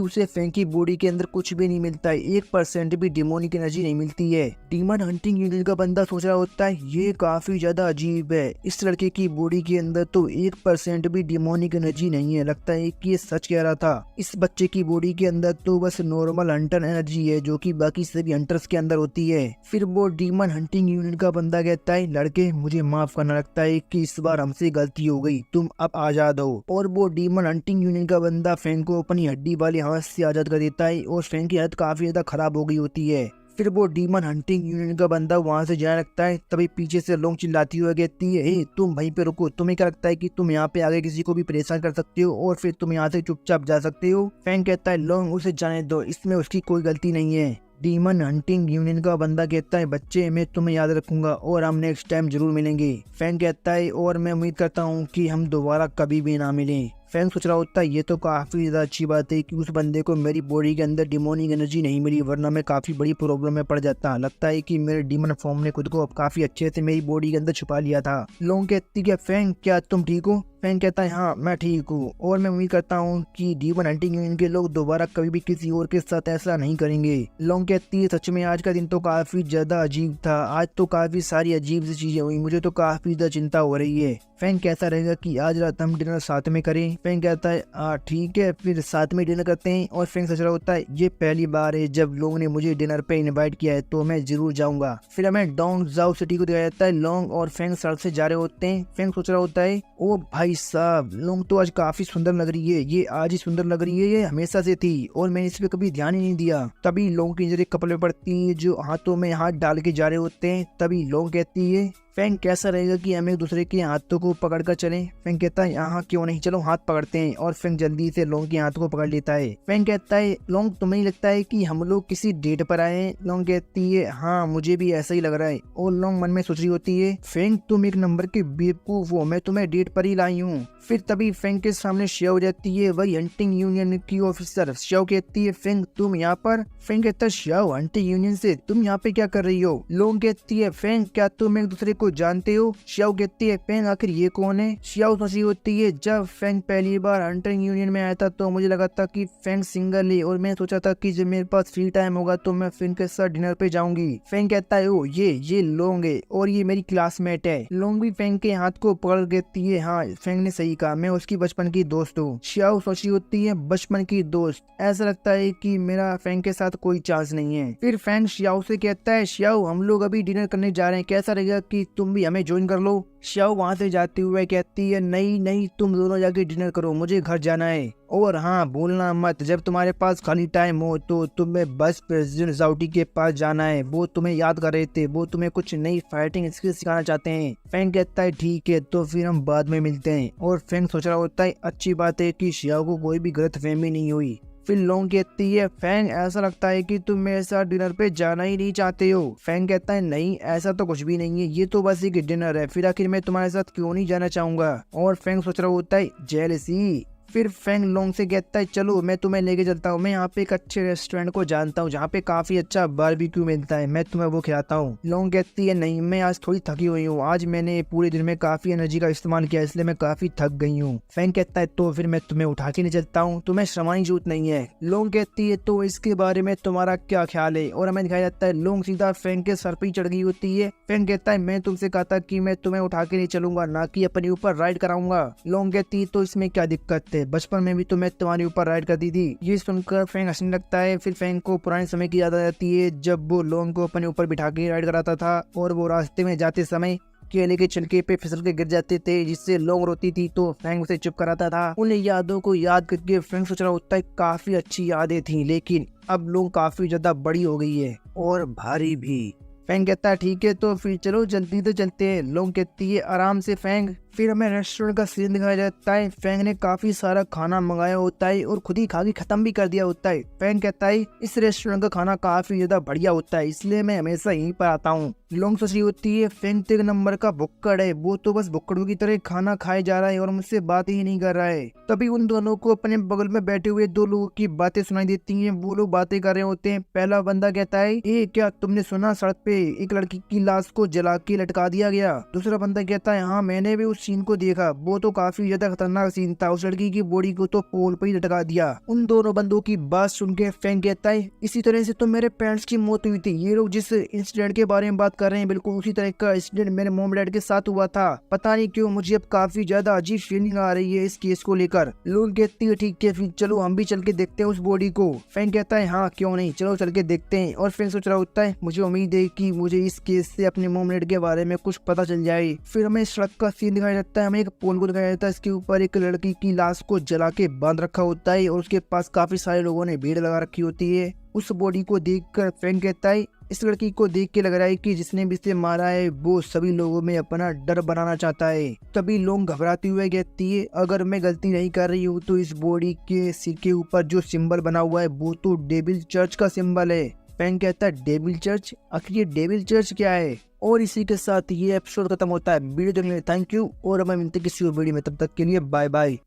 उसे फैंग की बॉडी के अंदर कुछ भी नहीं मिलता है, 1% भी डीमोनिक एनर्जी नहीं मिलती है। डीमन हंटिंग यूनियन का बंदा सोच रहा होता है ये काफी ज्यादा अजीब है, इस लड़के की बॉडी के अंदर तो 1% भी डिमोनिक एनर्जी नहीं है, लगता है कि ये सच कह रहा था। इस बच्चे की बॉडी के अंदर तो बस नॉर्मल हंटर एनर्जी है जो कि बाकी सभी हंटर्स के अंदर होती है। फिर वो डीमन हंटिंग यूनियन का बंदा कहता है लड़के मुझे माफ करना, लगता है कि इस बार हमसे गलती हो गई, तुम अब आजाद हो। और वो डीमन हंटिंग यूनियन का बंदा फैंग को अपनी हड्डी वाले हाथ से आजाद कर देता है और फैंग की हालत काफी ज्यादा खराब हो गई होती है। फिर वो डीमन हंटिंग यूनियन का बंदा वहाँ से जाने लगता है। तभी पीछे से लोंग चिल्लाती हुई कहती है हे तुम वहीं पे रुको, तुम्हें क्या लगता है कि तुम यहाँ पे आगे किसी को भी परेशान कर सकते हो और फिर तुम यहाँ से चुपचाप जा सकते हो। फैंग कहता है लोंग उसे जाने दो, इसमें उसकी कोई गलती नहीं है। डीमन हंटिंग यूनियन का बंदा कहता है बच्चे मैं तुम्हें याद रखूंगा और हम नेक्स्ट टाइम जरूर मिलेंगे। फैंग कहता है और मैं उम्मीद करता हूँ कि हम दोबारा कभी भी ना मिलें। फैंग सोच रहा होता है ये तो काफी ज्यादा अच्छी बात है कि उस बंदे को मेरी बॉडी के अंदर डिमोनिक एनर्जी नहीं मिली, वरना मैं काफी बड़ी प्रॉब्लम में पड़ जाता। लगता है कि मेरे डीमन फॉर्म ने खुद को अब काफी अच्छे से मेरी बॉडी के अंदर छुपा लिया था। लोंग कहती है फैंग क्या तुम ठीक हो। फैंग कहता है हाँ मैं ठीक हूँ और मैं उम्मीद करता हूँ कि डीमन हंटिंग यूनियन के लोग दोबारा कभी भी किसी और के साथ ऐसा नहीं करेंगे। लोंग कहती है सच में आज का दिन तो काफी ज्यादा अजीब था, आज तो काफी सारी अजीब सी चीजें हुई, मुझे तो काफी ज्यादा चिंता हो रही है। फैंग कैसा रहेगा कि आज रात हम डिनर साथ में करें। फैंग कहता है ठीक है फिर साथ में डिनर करते हैं। और फैंग सोच रहा होता है ये पहली बार है जब लोग ने मुझे डिनर पे इनवाइट किया है तो मैं जरूर जाऊंगा। फिर हमें डोंग जाओ सिटी को दिखाया जाता है। लोंग और फैंग सड़क से जा रहे होते हैं। फैंग सोच रहा होता है ओ भाई भाई साहब लोंग तो आज काफी सुंदर लग रही है, ये आज ही सुंदर लग रही है, ये हमेशा से थी और मैंने इस पे कभी ध्यान ही नहीं दिया। तभी लोंग की नजर एक कपल पे पड़ती है जो हाथों में हाथ डाल के जा रहे होते हैं। तभी लोंग कहती है फैंग कैसा रहेगा कि हम एक दूसरे के हाथों को पकड़ कर चलें। फैंग कहता है यहाँ क्यों नहीं, चलो हाथ पकड़ते हैं। और फैंग जल्दी से लोंग के हाथ को पकड़ लेता है। फैंग कहता है लोंग तुम्हें नहीं लगता है कि हम लोग किसी डेट पर आए हैं? लोंग कहती है हाँ मुझे भी ऐसा ही लग रहा है। और लोंग मन में सोच रही होती है फैंग तुम एक नंबर के बेवकूफ हो, मैं तुम्हें डेट पर ही लाई हूँ। फिर तभी फैंग के सामने श्याओ हो जाती है, वही हंटिंग यूनियन की ऑफिसर। श्याओ कहती है फैंग तुम यहाँ पर? फैंग कहता है श्याओ हंटिंग यूनियन से तुम यहाँ पे क्या कर रही हो? लोंग कहती है फैंग क्या तुम एक दूसरे को जानते हो? श्याओ कहती है फैंग आखिर ये कौन है? श्याओ सोची होती है जब फैंग पहली बार हंटिंग यूनियन में आया था तो मुझे लगा था कि फैंग सिंगल है और मैं सोचा था कि जब मेरे पास फ्री टाइम होगा तो मैं फैंग के साथ डिनर पे जाऊंगी। फैंग कहता है ओ ये लोंग है और ये मेरी क्लासमेट है। लोंग भी फैंग के हाथ को पकड़ कहती है हाँ फैंग ने सही कहा, मैं उसकी बचपन की दोस्त हूँ। श्याओ सोची होती है बचपन की दोस्त, ऐसा लगता है कि मेरा फैंग के साथ कोई चांस नहीं है। फिर फैंग श्याओ से कहता है श्याओ हम लोग अभी डिनर करने जा रहे हैं, कैसा रहेगा कि तुम भी हमें ज्वाइन कर लो? श्याओ वहाँ से जाते हुए कहती है नहीं तुम दोनों जाके डिनर करो, मुझे घर जाना है। और हाँ भूलना मत जब तुम्हारे पास खाली टाइम हो तो तुम्हें बस प्रेसिडेंट जाउटी के पास जाना है, वो तुम्हें याद कर रहे थे, वो तुम्हें कुछ नई फाइटिंग स्किल सिखाना चाहते हैं। फैंग कहता है ठीक है तो फिर हम बाद में मिलते हैं। और फैंग सोच रहा होता है अच्छी बात है कि श्याओ को कोई भी गलतफहमी नहीं हुई। फिर लोंग कहती है फैंग ऐसा लगता है कि तुम मेरे साथ डिनर पे जाना ही नहीं चाहते हो। फैंग कहता है नहीं ऐसा तो कुछ भी नहीं है, ये तो बस एक डिनर है, फिर आखिर मैं तुम्हारे साथ क्यों नहीं जाना चाहूंगा। और फैंग सोच रहा होता है जेलसी। फिर फैंग लोंग से कहता है चलो मैं तुम्हें लेके चलता हूँ, मैं यहाँ पे एक अच्छे रेस्टोरेंट को जानता हूँ जहाँ पे काफी अच्छा बारबेक्यू मिलता है, मैं तुम्हें वो खिलाता हूँ। लोंग कहती है नहीं मैं आज थोड़ी थकी हुई हूँ, आज मैंने पूरे दिन में काफी एनर्जी का इस्तेमाल किया इसलिए मैं काफी थक गई हूँ। फैंग कहता है तो फिर मैं तुम्हें उठा के नहीं चलता हूँ, तुम्हें श्रमानी जरूरत नहीं है। लोंग कहती है तो इसके बारे में तुम्हारा क्या ख्याल है? और हमें दिखाया जाता है लोंग सीधा फैंग के सर पे ही चढ़ गई होती है। फैंग कहता है मैं तुमसे कहा था कि मैं तुम्हें उठा के नहीं चलूंगा, ना कि अपने ऊपर राइड कराऊंगा। लोंग कहती है तो इसमें क्या दिक्कत है, बचपन में भी तो मैं तुम्हारे ऊपर राइड करती थी। ये सुनकर फैंग हंसने लगता है। फिर फैंग को पुराने समय की याद आ जाती है जब वो लोंग को अपने ऊपर बिठा के राइड कराता था और वो रास्ते में जाते समय केले के छिलके पे फिसल के गिर जाते थे जिससे लोंग रोती थी तो फैंग उसे चुप कराता था। उन यादों को याद करके फैंग सोच रहा होता है काफी अच्छी यादें थी, लेकिन अब लोंग काफी ज्यादा बड़ी हो गई है और भारी भी। फैंग कहता है ठीक है तो फिर चलो जल्दी तो चलते हैं। लोंग कहती है आराम से फैंग। फिर हमें रेस्टोरेंट का सीन दिखाया जाता है। फैंग ने काफी सारा खाना मंगाया होता है और खुद ही खा के खत्म भी कर दिया होता है। फैंग कहता है इस रेस्टोरेंट का खाना काफी ज्यादा बढ़िया होता है इसलिए मैं हमेशा यहीं पर आता हूँ। लोंग सोच रही होती है फैंग तो एक नंबर का भुक्कड़ है, वो तो बस भुक्कड़ों की तरह खाना खाए जा रहा है और मुझसे बात ही नहीं कर रहा है। तभी उन दोनों को अपने बगल में बैठे हुए दो लोगों की बातें सुनाई देती हैं। वो लोग बातें कर रहे होते हैं। पहला बंदा कहता है ए क्या तुमने सुना सड़क पे एक लड़की की लाश को जला के लटका दिया गया? दूसरा बंदा कहता है हाँ मैंने भी उस सीन को देखा, वो तो काफी ज्यादा खतरनाक सीन था, उस लड़की की बॉडी को तो पोल पे ही लटका दिया। उन दोनों बंदों की बात सुन के फैंग कहता है इसी तरह से तो मेरे पेरेंट्स की मौत हुई थी, ये लोग जिस इंसिडेंट के बारे में बात कर रहे हैं बिल्कुल उसी तरह का इंसिडेंट मेरे मॉम डैड के साथ हुआ था। पता नहीं क्यों मुझे अब काफी ज्यादा अजीब फीलिंग आ रही है इस केस को लेकर। लोग कहती है ठीक है फिर चलो हम भी चल के देखते हैं उस बॉडी को। फैंग कहता है हाँ क्यों नहीं, चलो चल के देखते हैं। और फैंग सोच रहा होता है मुझे उम्मीद है कि मुझे इस केस से अपने मॉम डैड के बारे में कुछ पता चल जाए। फिर हमें सड़क का सीन दिखाया जाता है। हमें एक पोल को दिखाया जाता है, इसके ऊपर एक लड़की की लाश को जला के बांध रखा होता है और उसके पास काफी सारे लोगों ने भीड़ लगा रखी होती है। उस बॉडी को देखकर फैंग कहता है इस लड़की को देख के लग रहा है कि जिसने भी इसे मारा है वो सभी लोगों में अपना डर बनाना चाहता है। तभी लोग घबराते हुए कहती है अगर मैं गलती नहीं कर रही हूँ तो इस बॉडी के सिर के ऊपर जो सिंबल बना हुआ है वो तो डेविल चर्च का सिंबल है। फैंग कहता है डेविल चर्च, आखिर ये डेविल चर्च क्या है? और इसी के साथ ये एपिसोड खत्म होता है। वीडियो देखने के लिए थैंक यू और हमें मिलते किसी और वीडियो में, तब तक के लिए बाय बाय।